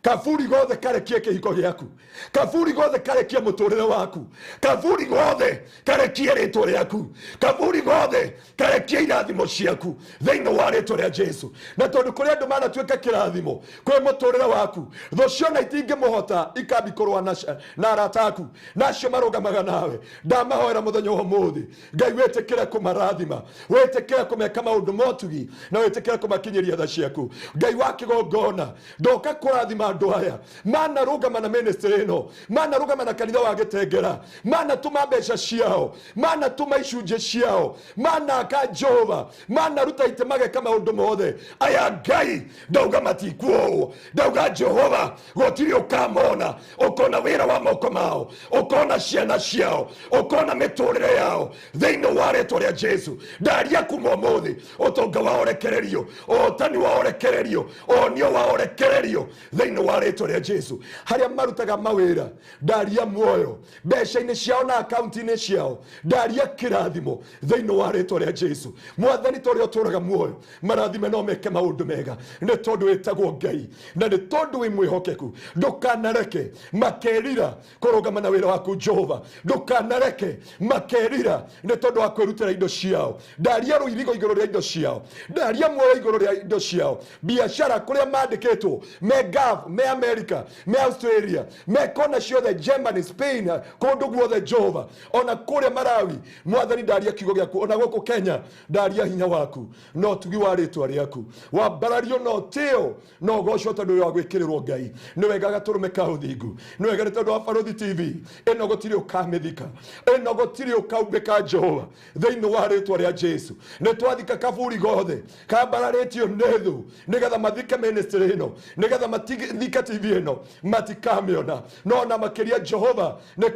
kafuri gothe karekie kihiko giaku kafuri gothe karekie muturire waku kafuri gothe karekie ritwa riaku kafuri gothe karekie irathimo ciaku thiini wa ritwa ria Jesu. Na tondu kuri andu manatuika kirathimo kwi muturire waku thucio na itingi muhota ikabikorwa na arataku nacio marugamaga nawe ndamahoera muthenya wa muthi Ngai wetekere kumarathima wetekere kumeka maundu motugi na wetekere kumakinyiria tha ciaku Ngai wa kigongona ndoka kurathima andũ aya mana rũgama na ministry ĩno, mana rũgama na kanitha wa Gĩtengera, mana tũma mbeca ciao, mana tũma icunjĩ ciao, mana ka Jehova, mana ruta ite mageka maũndũ mothe. Aya Ngai ndauga matikuo, ndauga Jehova gũtirĩ ũkamona, ũkona wĩra wa moko mao, ũkona ciana ciao, ũkona mĩtũrĩre yao thĩinĩ wa rĩĩtwa rĩa Jesu. Ndaria kuma ũmũthĩ ũtonga wao rekererio, ũhotani wao rekererio, onio wao rekererio thĩinĩ wa rĩĩtwa rĩa Jesu. Harĩa marutaga mawĩra ndaria muoyo mbeca-inĩ ciao na akaunti-inĩ ciao, ndaria kĩrathimo thĩinĩ wa rĩĩtwa rĩa Jesu. Mwathani tũrĩa ũtũraga muoyo, marathime no meke maũndũ mega nĩ tondũ wĩtagwo Ngai na nĩ tondũ wĩ mwĩhokeku. Ndũkanareke makerira kũrũgama na wĩra waku Jehova, ndũkanareke makerira nĩ tondũ wa kwĩrutĩra indo ciao. Ndaria rũirigo igũrũ rĩa indo ciao, ndaria muoyo igũrũ rĩa indo ciao. Biashara kũrĩa mandĩkĩtwo me Gulf, me America, me Australia, me kona ciothe, Germany, Spain, kũndũ guothe Jehova, ona kũrĩa Malawi. Mwathani ndaria kiugo gĩaku, ona gũkũ Kenya ndaria hinya waku, no tugi wa rĩĩtwa rĩaku, wambarario no tĩo no gocwo tondũ wa gwĩkĩrĩrwo Ngai. Nĩ wega gatũrũme ka ũthingu, nĩ wega nĩ tondũ wa Barũthi TV ĩno gũtirĩ ũkamĩthika, ĩno gũtirĩ ũkaumbĩka Jehova thĩinĩ wa rĩĩtwa rĩa Jesu. Nĩ twathika kaburi gothe kambararĩtio nĩ thũ nĩgetha mathike ministry ĩno, nĩgetha mathike TV ĩno matikamĩona, no na makĩria Jehova nĩ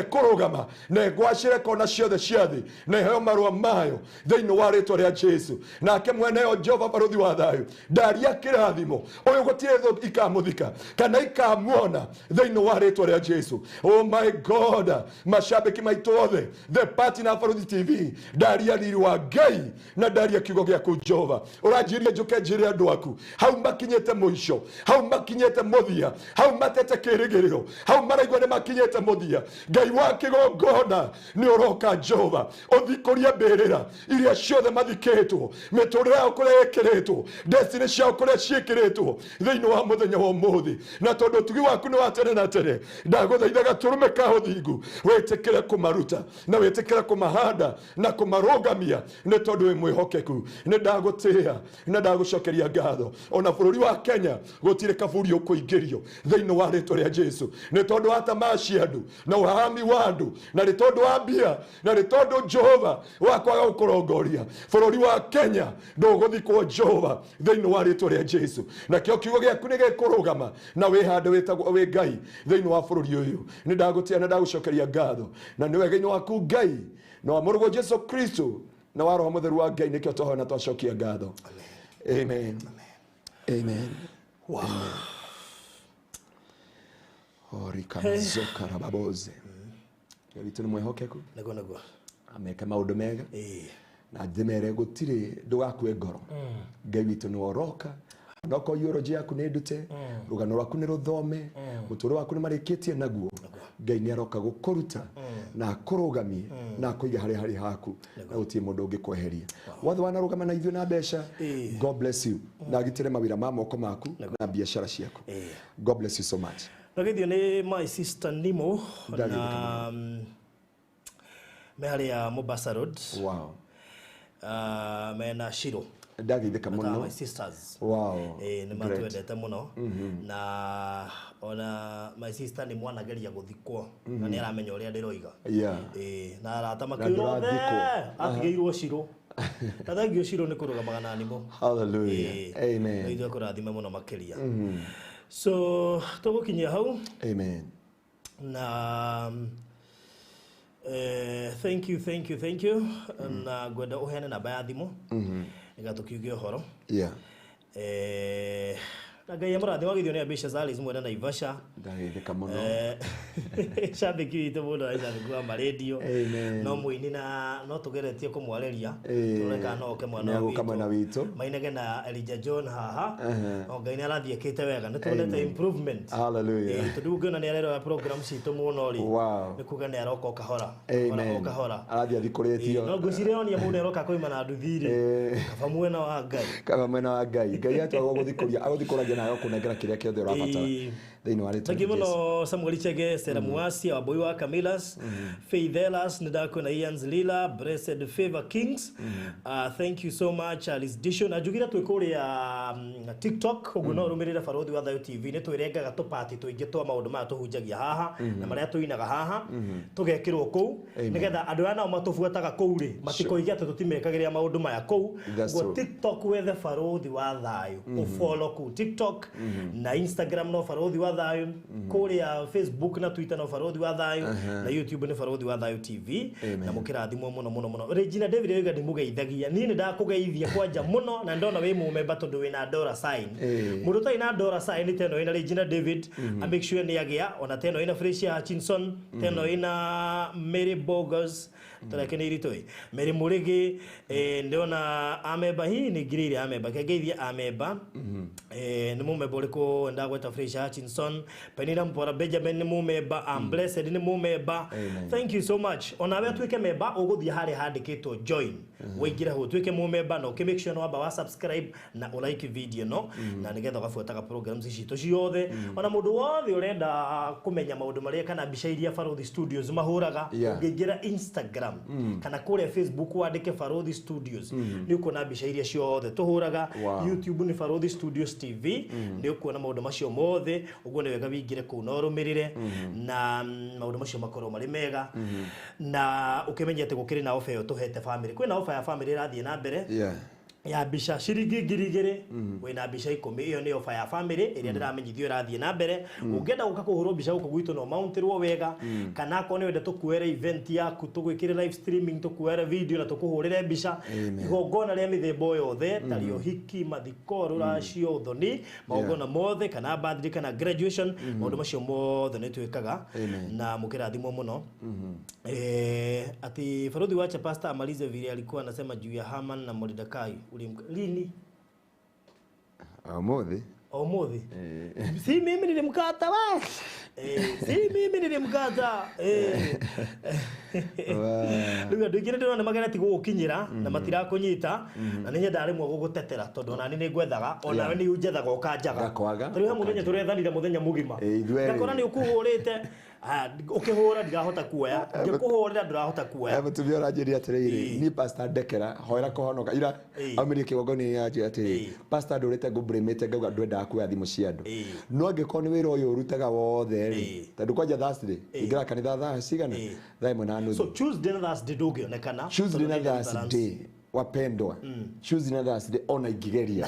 kũrũgama na gwacĩre kona ciothe cia thĩ na iheo marũa mayo thĩinĩ wa rĩĩtwa rĩa Jesu. Nake mwene yo Jehova Barũthi wa thayũ, ndaria kĩrathimo ũyũ gũtirĩ thũ ikamũthika kana ikamuona thĩinĩ wa rĩĩtwa rĩa Jesu. Oh my God, mashabiki maitũ othe, the party na Barũthi TV, ndaria riri wa Ngai na ndaria kiugo gĩaku Jehova. Ũranjirie njũke njĩre andũ aku hau makinyĩte mũico, hau makinyĩte mũthia, hau matete kĩrĩgĩrĩro, hau maraigua nĩ makinyĩte mũthia. Ngai wa kĩgongona nĩ ũroka Jehova, ũthikũrie mbĩrĩra iria ciothe mathikĩtwo, mĩtũrĩre yao kũrĩa ĩkĩrĩtwo, destiny ciao kũrĩa ciĩkĩrĩtwo thĩinĩ wa mũthenya wa ũmũthĩ. Na tondũ ũtugi waku nĩ wa tene na tene, ndagũthaitha gatũrũme ka ũthingu wĩtĩkĩre kũmaruta na wĩtĩkĩre kũmahanda na kũmarũgamia nĩ tondũ wĩ mwĩhokeku. Nĩ ndagũtĩĩa na ndagũcokeria ngatho. Ona bũrũri wa Kenya gũtirĩ kaburi ũkũingĩrio thĩinĩ wa rĩĩtwa rĩa Jesu, nĩ tondũ wa tamaa cia andũ na ũhahami wa andũ, na nĩ tondũ wa mbia, na nĩ tondũ Jehova wa kwaga gũkũrongoria. Bũrũri wa Kenya ndũgũthikwo Jehova thĩinĩ wa rĩĩtwa rĩa Jesu. Nakĩo kiugo gĩaku nĩ gĩkũrũgama na wĩhande wĩtagwo wĩ Ngai thĩinĩ wa bũrũri ũyũ. Nĩ ndagũtĩĩa na ndagũcokeria ngatho, na nĩ wega-inĩ waku Ngai na wa mũrũgwo Jesu Kristo na wa Roho Mũtheru wa Ngai nĩkĩo twahoya na twacokia ngatho. Amen. Amen. Wow. Ori kama zoka rababoze. Witũ nĩ mwĩhokeku, Nago. ameka maũndũ mega na ndĩmere gũtirĩ ndũgakue ngoro. Ngai witũ nĩ oroka, ndoko yoroji yaku nĩ ndute, rũgano rwaku nĩ rũthome, mũtũũro waku nĩ marĩkĩtie naguo. Ngai nĩ aroka gũkũruta na akũrũgamie na akũiga harĩa haku na gũtirĩ mũndũ ũngĩkweheria. Watho wanarũgama na ithuĩ na mbeca, God bless you. Na agitĩre mawĩra ma moko maku na biashara ciaku. God bless you so much. Nagithio nĩ my sister Nimo na me harĩa Mombasa Road. Wow. Mena Shiro. Ndageithĩka mũno. My sisters. Wow. Nĩ matwendete mũno na ona my sister nĩ mwanageria gũthikwo na nĩ aramenya ũrĩa ndĩroiga. Na arata makĩrwo atigĩirwo Shiro. Na thengio Shiro nĩ kũrũgamaga na Nimo. Hallelujah. Amen. Nĩ kũrathime mũno makĩria. So tũgũkinyia hau. Amen. Na thank you na ngwenda uheane namba ya thimũ nĩgatũkiuge ũhoro. Na Ngai amũrathima githio nĩ ambĩcia Salis mwena Naivasha. Ndageithĩka mũno. Shabiki witũ mũno shabiki wa radio. No mũini na no tũgeretie kũmwarĩria. Tũreka no oke mwana witũ. Mainege na Elijah John haha. Ngai nĩ arathiĩkĩte wega. Nĩ tuonete improvement. Hallelujah. Tũdugana nĩ arero program citũ mũno ri. Nĩ kuga nĩ aroka kahora. Kahora. Arathiĩ athikũrĩtio. No ngũcireonia mũndũ aroka koima na nduthiri. Kaba mwena wa Ngai. Kaba mwena wa Ngai. Ngai atwa gũthikũria agũthikũragia nayo kũnengera kĩrĩa kĩothe ũrabatara. thĩinĩ wa Thank you muno Samuel Chege, Sera Muasi, Waboi wa Camilas, Faith Elas, Nidako na Ian Zlila, Blessed Favor Kings. Thank you so much Alice Dishon. Ajugira twikuria TikTok uguno rumirira Farodhi wa Thayo TV ne twirengaga tupati tuingi twa maundu ma tuhunjagia haha na maria tuinaga haha tugekirwo kuu nigetha andu ana matufuataga kuu ri matikoigia tutimekagiria maundu maya kuu go TikTok wethe Farodhi wa Thayo ufollow kuu TikTok na Instagram no Farodhi wa Thayo kuria Facebook na Twitter no Farodhi wa Thayo na YouTube ni Farodhi wa Thayo TV na mukirathimwo muno Regina David yoga ndimugeithagia ni ndakugeithia kwanja muno na ndona wi mumemba tondu wina $sign mundu ta ina $sign teno ina Regina David make sure ni agia ona teno ina Frecia Hutchinson teno ina Mary Bogers tulakene iritoi Mary Murigi ndona ameba hii ni grili ameba kageithia ameba ni mumemba uriko ndagweta Frecia Hutchinson Penina Mpora Benjamin ni mumemba Blessed ni mumemba thank you so much ona we twike memba uguthia hari handikitwo join wigira ho twike mumemba no make sure no aba wa subscribe na like video no na nigetha gafuataga programs ici to ciothe ona mundu wothe urenda kumenya maundu maria kana mbica iria Farodhi Studios mahuraga ungigira Instagram kana kure Facebook wandike Farodhi Studios ni ukona mbica iria ciothe tuhuraga YouTube ni Farodhi Studios TV ni ukona maundu macio mothe uguo ni wega wingire ku no rumirire na maundu macio makoro mari mega na ukimenyete gukiri na ofa yo tuhete family kwina ofa ya family rathie na mbere ya bisha shiringi ngiri wina bisha 10 iyo ni ofa ya family iria ndiramenyithio rathie na mbere ungenda guka kuhurwo bisha guko gwitu no mountirwo wega kana ko ni wenda tukuera event yaku tugwikire live streaming tukuera video na tukuhurire bisha igongona ria mithembo yothe tario hiki mathiko ruracio uthoni maugona mothe kana birthday kana graduation maundu macio mothe ni twikaga na mukirathimwo muno ati Farodhi wacha pastor amalize vile alikuwa anasema juu ya Haman na Mordekai lini Omothi si mimi nilimkata wa si mimi nilimkata nduga ndikire ndona magana ti gukinyira na matira kunyita na ninye ndarimwo gugutetera tondu na ni ngwethaga ona we ni unjethaga ukanjaga turi hamwe nyenye turethanira muthenya mugima ngakora ni ukuhurite ukihura ndigahota kuoya ngikuhurira ndirahota kuoya mutubia rajiria atiriri ni pastor Ndekera hoera kuhonoka ira amiri kigongoni yaje ati pastor ndurite ngumbremete ngauga ndwenda kuoya thimu cia andu no ngikoni wira uyu urutaga wothe tondu kwanja Thursday ingira kanitha thaa cigana thaa imwe na nuthu so Tuesday na Thursday ndugionekana Tuesday na Thursday wapendwa Tuesday na Thursday ona igigeria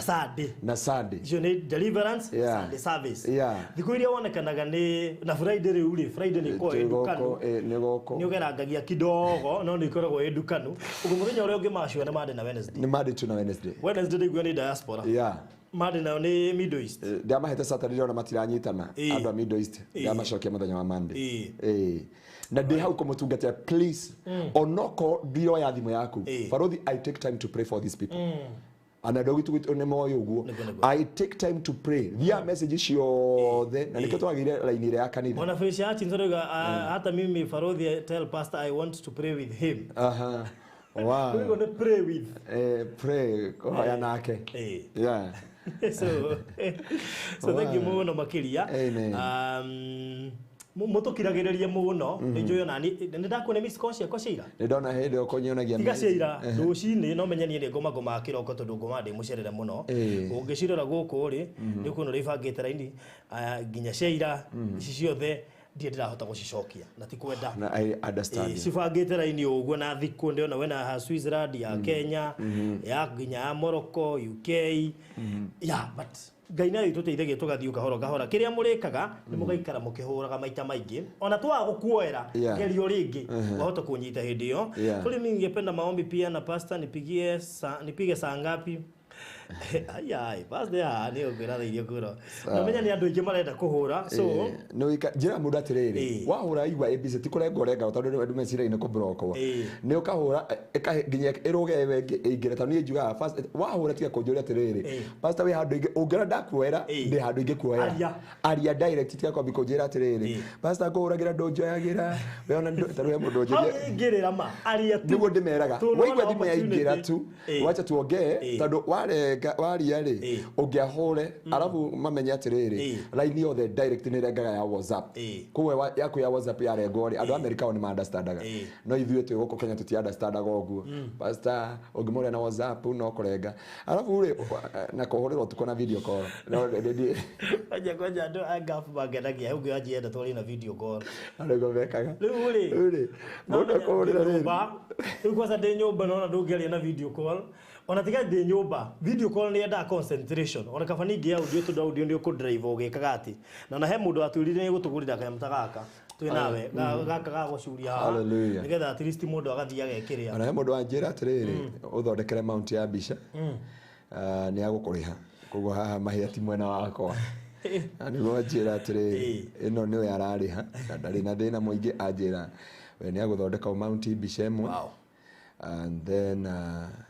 na Sunday icio ni deliverance Sunday service thiku iria wonekanaga ni na Friday riu Friday ni ko edukanu ni goko ni ugerangagia kidogo no ni koragwo edukanu ugo muthenya uria ungi macua ni Monday na Wednesday ni Monday to na Wednesday niguo ni diaspora Monday na ni Middle East ndamahete Saturday ona matiranyitana andu a Middle East ndamacokia muthenya wa Monday na ndi hau kumutungatira please onoko dio ya thimu yaku Farodhi I take time to pray for these people ana dogi tu ne moyo uguo I take time to pray via message yothe na nikyo twagire line ile ya kanitha ona Frecia Hutchinson hata mimi Farodhi tell pastor I want to pray with him wow we going to pray with pray kwa yanake so thank you muno makiria mutukiragiririe muno nijoyo nani ndakune miss conscious kwa shira ndona hede okonyonagia tiga shira rucini no menyani ni ngoma kiroko tondu ngoma ndi mucerere muno ungicirora guku ri ni kuno ribangite raini nginya shira ici ciothe ndirahota gucicokia na ti kwenda na I understand sibangite raini uguo na thiku ndiona wena ha Switzerland ya Kenya ya nginya Morocco UK but gaina itu teithagia tugathiu kahora kiria murikaga ni mugaikara mukihuraga maita maingi ona twa gukuoera gerio ringi wahota kunyita hindi iyo tuli ningependa maombi pia na pastor nipige saa ngapi ai bas de ani ogera irio kuro no menya ni andu ingi marenda kuhura so no jira muda tiriri wahura igwa ABC tikurenga urenga tondu ndu mecira ine kubroko ni ukahura nginya iruge wenge ingire tanu njuga first wahura tiga kunjuria tiriri pastor we handu ingi ungera ndakuera ndi handu ingi kuoya aria direct tiga kwa bikunjira tiriri pastor kuhuragira ndonjoyagira we ona taru ya mundu njoria ngirira ma aria tu niguo ndimeraga weigwa thimu ya ingira tu wacha tuongee tondu ware warenga waria ri ungiahore arabu mamenya atiriri line yothe direct ni rengaga ya WhatsApp kuwe yaku ya WhatsApp ya rengo ri andu America ni understandaga no ithuĩ twĩ gũkũ Kenya tuti understandaga ũguo pastor ungimũria na WhatsApp no kurenga arabu ri na kuhũrĩrwo tuko na video call no kwaja andu agafu bagedagia huko ajienda twari na video call arego bekaga ri mũndũ kuhũrĩra ri rĩu kwanza ndĩ nyũmba no ndũngĩaria na video call ona tiga ndĩ nyũmba video call nĩ enda concentration ona kaba ningĩ audio to audio nĩ ũkũ drive ũgĩkaga ati na he mũndũ atwĩrire nĩ gũtũgũrĩra kanyamta gaka twĩ nawe gaka gagũcuria haha nĩgetha at least mũndũ agathia gekĩrĩa ona he mũndũ anjĩra atirĩrĩ ũthondekere mount ya mbica nĩ agũkũrĩha koguo haha mahĩa ti mwena wakwa nĩguo anjĩra atirĩrĩ ĩno nĩwe ararĩha na ndarĩ na thĩna mũingĩ anjĩra we nĩ agũthondeka mount mbica ĩmwe and then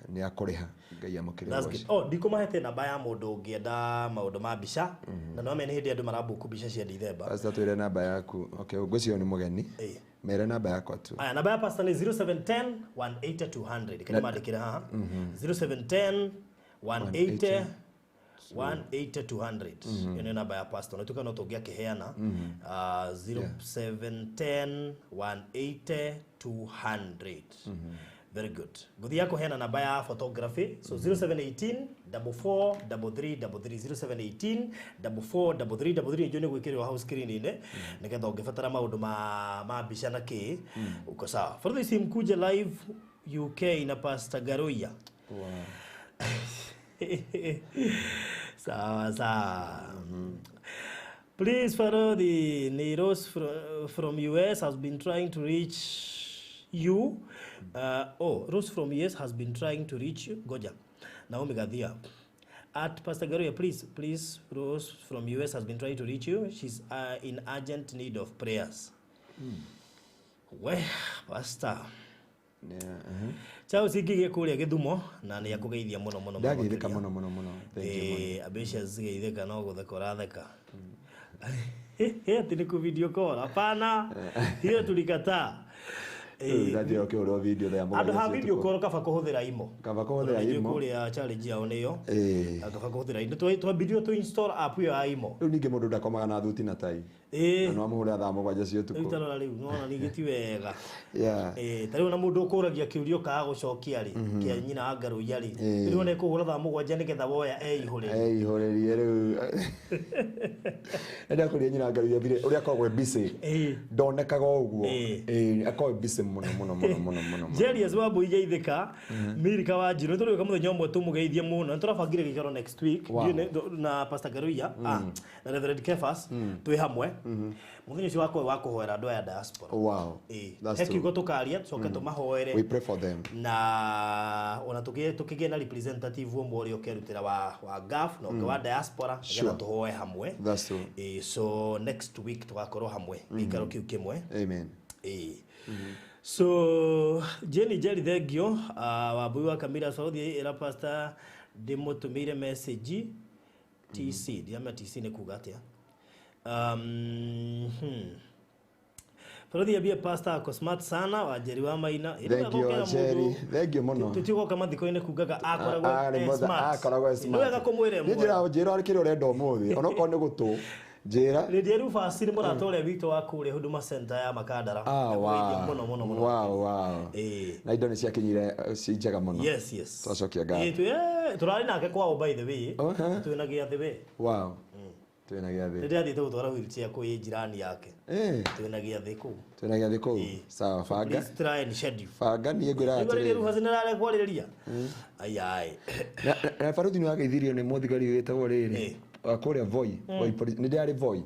ni akuriha ngai amukire wacio ndikumahete namba ya mundu ungienda maundu ma bica na no mene hindi andu marabuku bica cia December pastor twire namba yaku okay ugucio ni mugeni mere namba yakwa tu aya namba ya pastor ni 0710 180 200 kana mandikira haha 0710 180 200 yone namba ya pastor natuka no tugia kiheana 0710 180 200 very good. Gudi yako hena namba ya photography. So 0718 44 33 0718 44 33 njone gwikirwa house screen ine nigetha ungifatara maundu ma bica na ki uko sawa. For this mkuje live UK na Pastor Garoya. Wow. Sawa. Please follow the Neros from US has been trying to reach you. Rose from US has been trying to reach you. Goja. Naomi Gadhia. At Pastor Garoya, please, Rose from US has been trying to reach you. She's in urgent need of prayers. We, Pastor. Chao sigige kuria Githumo na ni akugeithia muno muno. Ndagithika muno. Thank you. Abesha zigeithika no guthekora theka. Ati ni ku video call. Hapana. Hiyo tulikataa. Radio ke oro video ya mugeni ando ha video call kaba kuhuthira imo kuria challenge yao niyo kaba kuhuthira imo twa video to install app ya imo riu ninge mundu ndakomaga na thuti na tai no amuhura thamo kwaja cio tuko itano riu no ni giti wega tariu na mundu ukuragia kiurio ka gucokia ri kia nyina ngaru yari riu ne kuhura thamo kwaja niketha woya ihuririe riu enda kuria nyina ngaru yabire uria akogwe busy ndonekaga uguo akogwe busy muno Jerry azwa boige itheka Mirika wa Jiro turi kamuthenya umwe tumugeithie muno turabangire gikaro next week na Pastor Garoya na Reverend Kefas twi hamwe muthenya ucio wa kuhoera andu ya diaspora that's true tukaria coke tumahoere we pray for them na ona tukige na representative umwe uri ukerutira wa GAF no wa diaspora ngira tuhoe hamwe that's true so next week tugakorwo hamwe gikaro kiu kimwe amen So Jenny Jerry thegio wabui wa Kamila Saudi era Pastor demotumire message TC diama TC ne kugatia Frodhi ya Pastor ako smart sana wajeri wa maina thegio muno tutiko kama thiko-ine kugaga akoragwo smart niwega kumwire mwe njira arikire urenda umuthi onako ni gutu Jera Lidieru fasiri mbona tole Victor wakure Huduma Center ya Makadara muno wow na indo ni ciakinyire cinjaga muno yes twacokia ga turari nake kwao by the way twina giathi we twina giathi ndiathi tu twara wheelchair kwa jirani yake twina giathi ku sawa faga please try and schedule faga ni ngwira ati Lidieru fasinara kwariria ai na faruthi ni wageithirio ni muthigari witagwo riri akuria Voi ni ndiari Voi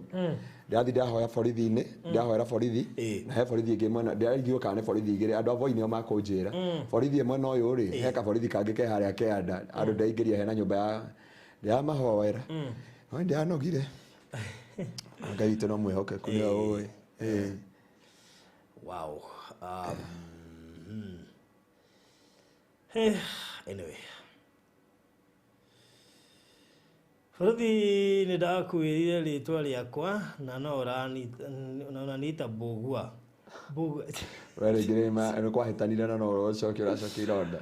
ndathi ndahoya borithi-ini ndahoera borithi na he borithi ingi mwena ndirigio kana borithi igiri andu a Voi nio makunjira borithi imwe no uyu ri he ka borithi kangi ke haria ke anda andu ndaingiria hena nyumba ya mahoera no ndianogire ngai tu no mwihoke kuria oi wow anyway Frodhi ni ndakwirire ritwa riakwa na no uraniita Bugua wale girema no kwahitanira no ucoke uracoke ironda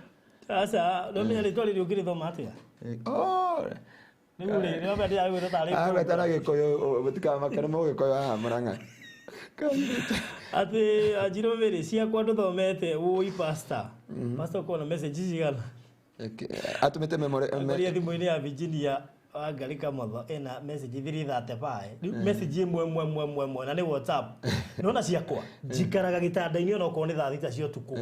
Asa no me ritwa ri ukiri thoma atia ni baba dia ayo tare tara gikoyo butika makana mo gikoyo Murang'a ati ajiro mere cia kwa nduthomete ui pastor ko na message cigana atumite memory thimu-ini ya Virginia Angalika motho ena message 335 message mwe na ni WhatsApp nona ciakwa njikaraga gitanda-ini ona ko ni thaa thita cio tuku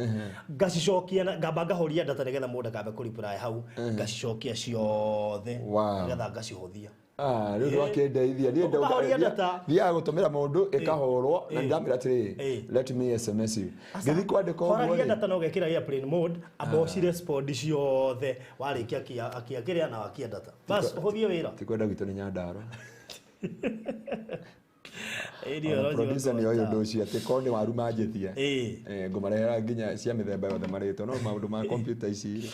ngacicokia ngamba ngahoria data nigetha mundu kambe ku reply hau ngacicokia ciothe nigetha ngacihuthia riu akindeithia ni ndia gutumira mundu ikahorwo na ndamira atiri let me SMS you ngithi kwandika uguo horia data no gekira airplane mode aboci respond ciothe warikia akiakiria na wakia data bas huthie wira tikwenda gwitu ni Nyandaro producer ni oyo ndoci ati ko ni waru manjithia ngumarehera nginya cia mithemba yothe marito no maundu ma computer ici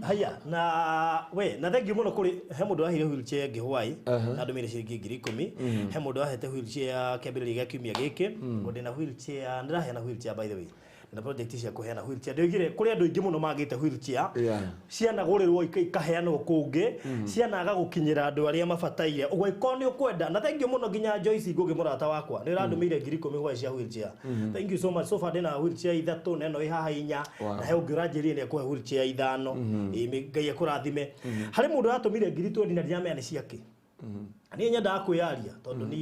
haya na we na thank you muno kuri he mundu ahire wheelchair ngihwai na ndumire ciringi 10,000 he mundu ahete wheelchair kiambiriria gia kiumia giki ngode na wheelchair ndiraheana wheelchair by the way na project cia kuheana wheelchair ndigire kuri andu ingi muno magite wheelchair ciana gurirwo ikaheanwo kungi ciana aga gukinyira andu aria mabataire ugwe iko ni ukwenda na thank you muno nginya Joyce ngugi murata wakwa ni randumire 10,000 hwa cia wheelchair thank you so much so far ndina wheelchair ithatu na ino ihaha inya na he ungiranjirie ni kuhe wheelchair ithano ngai akurathime hari mundu atumire 20 na ndiamea ni ciake ni nyenda akuyaria tondu ni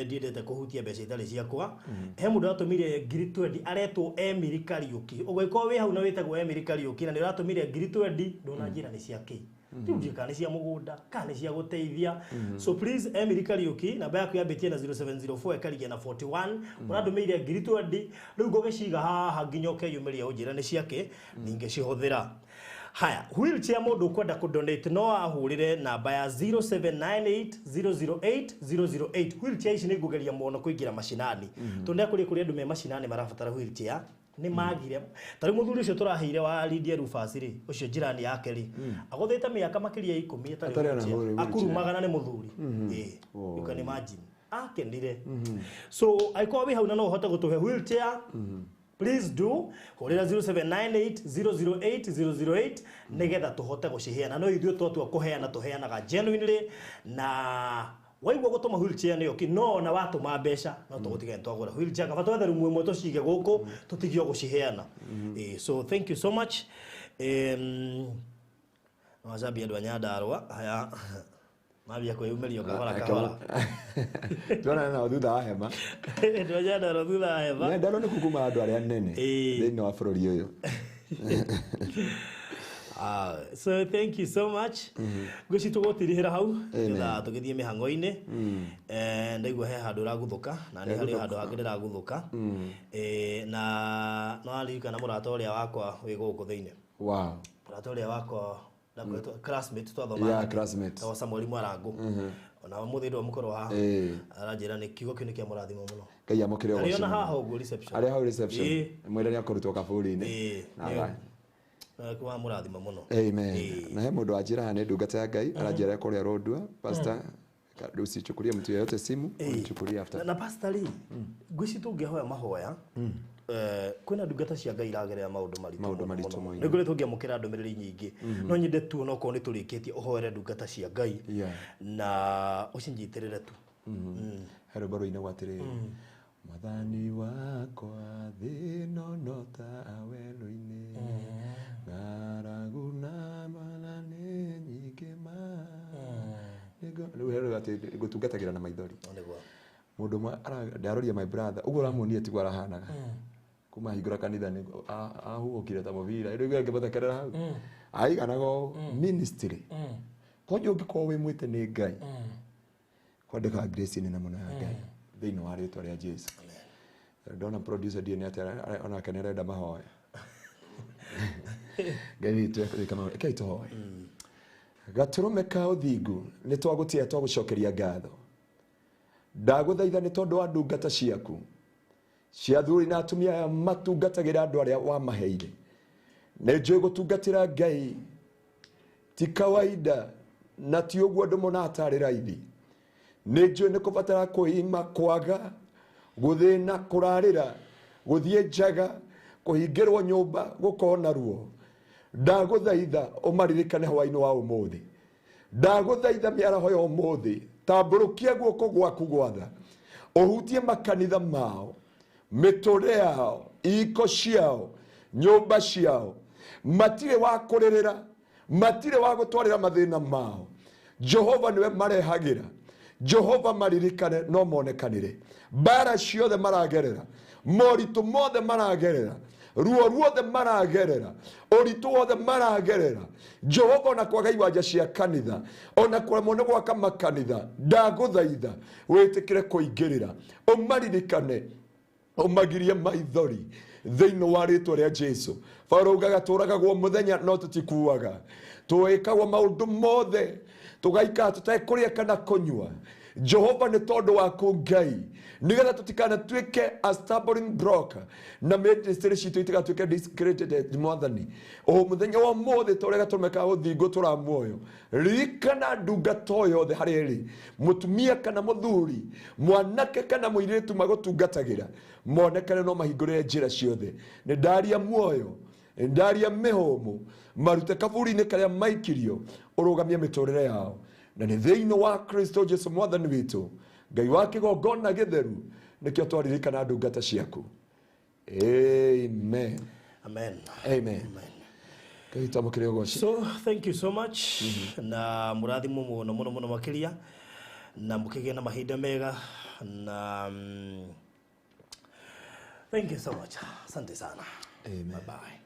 ndiendete kuhutia mbeca itari ciakwa he mundu atumire 20 aretwo Emily Kariuki ugwiko wi hau na witagwo Emily Kariuki na ni ratumire 20 ndona njira ni ciake tiundi kana cia mugunda kana cia guteithia so please Emily Kariuki namba yaku yambitie na 0704 ekarigia na 41 muradumire 20 riu ngogeciga haha nginya ukeyumiria unjira ni ciake ninge cihuthira haya wheelchair mundu kwenda ku donate no ahurire namba ya 0798008008 wheelchair ici ni ngugeria muno kuingira mashinani tonde kuri andu me mashinani marabatara wheelchair ni magire tari muthuri ucio turaheire wa Lydia Rufus ri ucio jirani yake ri aguthite miaka makiria 10 atari akurumagana ni muthuri you can imagine akendire so aiko wi hau na no uhota gutuhe wheelchair please do horera 0798008008 nigetha tuhote guciheana no ithuĩ twatua kuheana tuheanaga genuinely na waigua gutuma wheelchair niyo no na watuma mbeca no tugutige twagura wheelchair kaba twethe rumwe mwe tucige guku tutigio guciheana so thank you so much wazabi andu Nyandarua haya mabia kweyumirio kahora tuona na thutha wa hema Nyandarua thutha wa hema Nyandarua ni kukuma andu aria nene thini wa bururi uyu so thank you so much guci tugutirihira hau na tugithie mihango-ini ndaigua he handu raguthuka na ni hari handu hangi ndiraguthuka na no aririkana murata uria wakwa wi guku thiini murata uria wakwa classmate twathoma classmate wa Samuel Mwarangu ona muthi ndo mukorwo haha aranjira ni kiugo kiu ni kia murathimo muno Ngai amukire ugo ariona haha uguo reception ari hau reception mwira ni akurutwo kaburi-ini kwa murathimo muno amen na he mundu ajira ni ndungata ya Ngai aranjira kuria Rodua pastor kadusi chukulia mtu yeyote simu unichukulia after na pastor ri ngwici tungihoya mahoya kwina ndungata cia Ngai iragerera maundu maritu muno niguo tungiamukira ndumiriri nyingi no nyende tu no ko ni turikitie uhoere ndungata cia Ngai na ucinjitirire tu hero baro-ini gwatiri Mwathani wakwa thino nota welo-ini ngaraguna mana ni nyingi ma riu hero gati gutungatagira na maithori mundu mwa ndaroria my brother ugo ramuonia tigwa rahanaga kuma hingura kanitha ni ahuokire ta mubira riu ngeke bathekerera hau aiganago ministry konyo ngiko wi mwite ni Ngai kwandika grace ni na muno ya Ngai thini wa ritwa ria Jesu ndona producer ndiye ni atera ona kanera mahoya Ngai tu kama kaitohoya gaturume ka uthingu ni twagutia twagucokeria ngatho ndaguthaitha ni tondu wa ndungata ciaku cia thuri na atumia matungatagira andu aria wa maheire ne njui gutungatira Ngai ti kawaida na ti uguo andu mona atari raithi ne njui ni kubatara kuima kwaga guthina kurarira guthie njaga kuhingirwo nyumba gukona ruo ndaguthaitha umaririkane hwaini wa umuthi ndaguthaitha miaraho ya umuthi tamburukia guoko gwaku gwatha uhutie makanitha mao miture yao iko ciao nyumba ciao matire wa kuririra matire wa gutwarira mathina mao Jehova niwe marehagira Jehova maririkane no monekanire bara ciothe maragerera moritu mothe maragerera ruo ruothe maragerera uritu wothe maragerera Jehova na kwaga iwanja cia kanitha ona kwa mone gwaka makanitha ndaguthaitha witikire kuingirira umaririkane umagirie maithori thiini wa ritwa ria Jesu faraugaga turagagwo muthenya no tutikuaga tuikagwo maundu mothe tugaika tutekuria kana kunywa Jehova ni tondu waku Ngai nigetha tutikana twike a stubborn block na ministry citu itigatuike discredited mwathani muthenya wa mothe turega tumeka uthingo turamuoyo rikana ndungato yothe hariri mutumia kana muthuri mwanake kana muiritu magutungatagira monekane no mahingurire njira ciothe ni ndaria muoyo ndaria mihomu marute kaburi-ini karia maikirio urugamia miturire yao na ni thiini wa Kristo Jesu mwathani witu Ngai wa kigongona githeru nikio twaririkana ndungata ciaku. Amen. Amen. Amen. So thank you so much. Na murathimu muno makiria na mukigea na mahinda mega na thank you so much. Asante sana. Amen. Bye bye.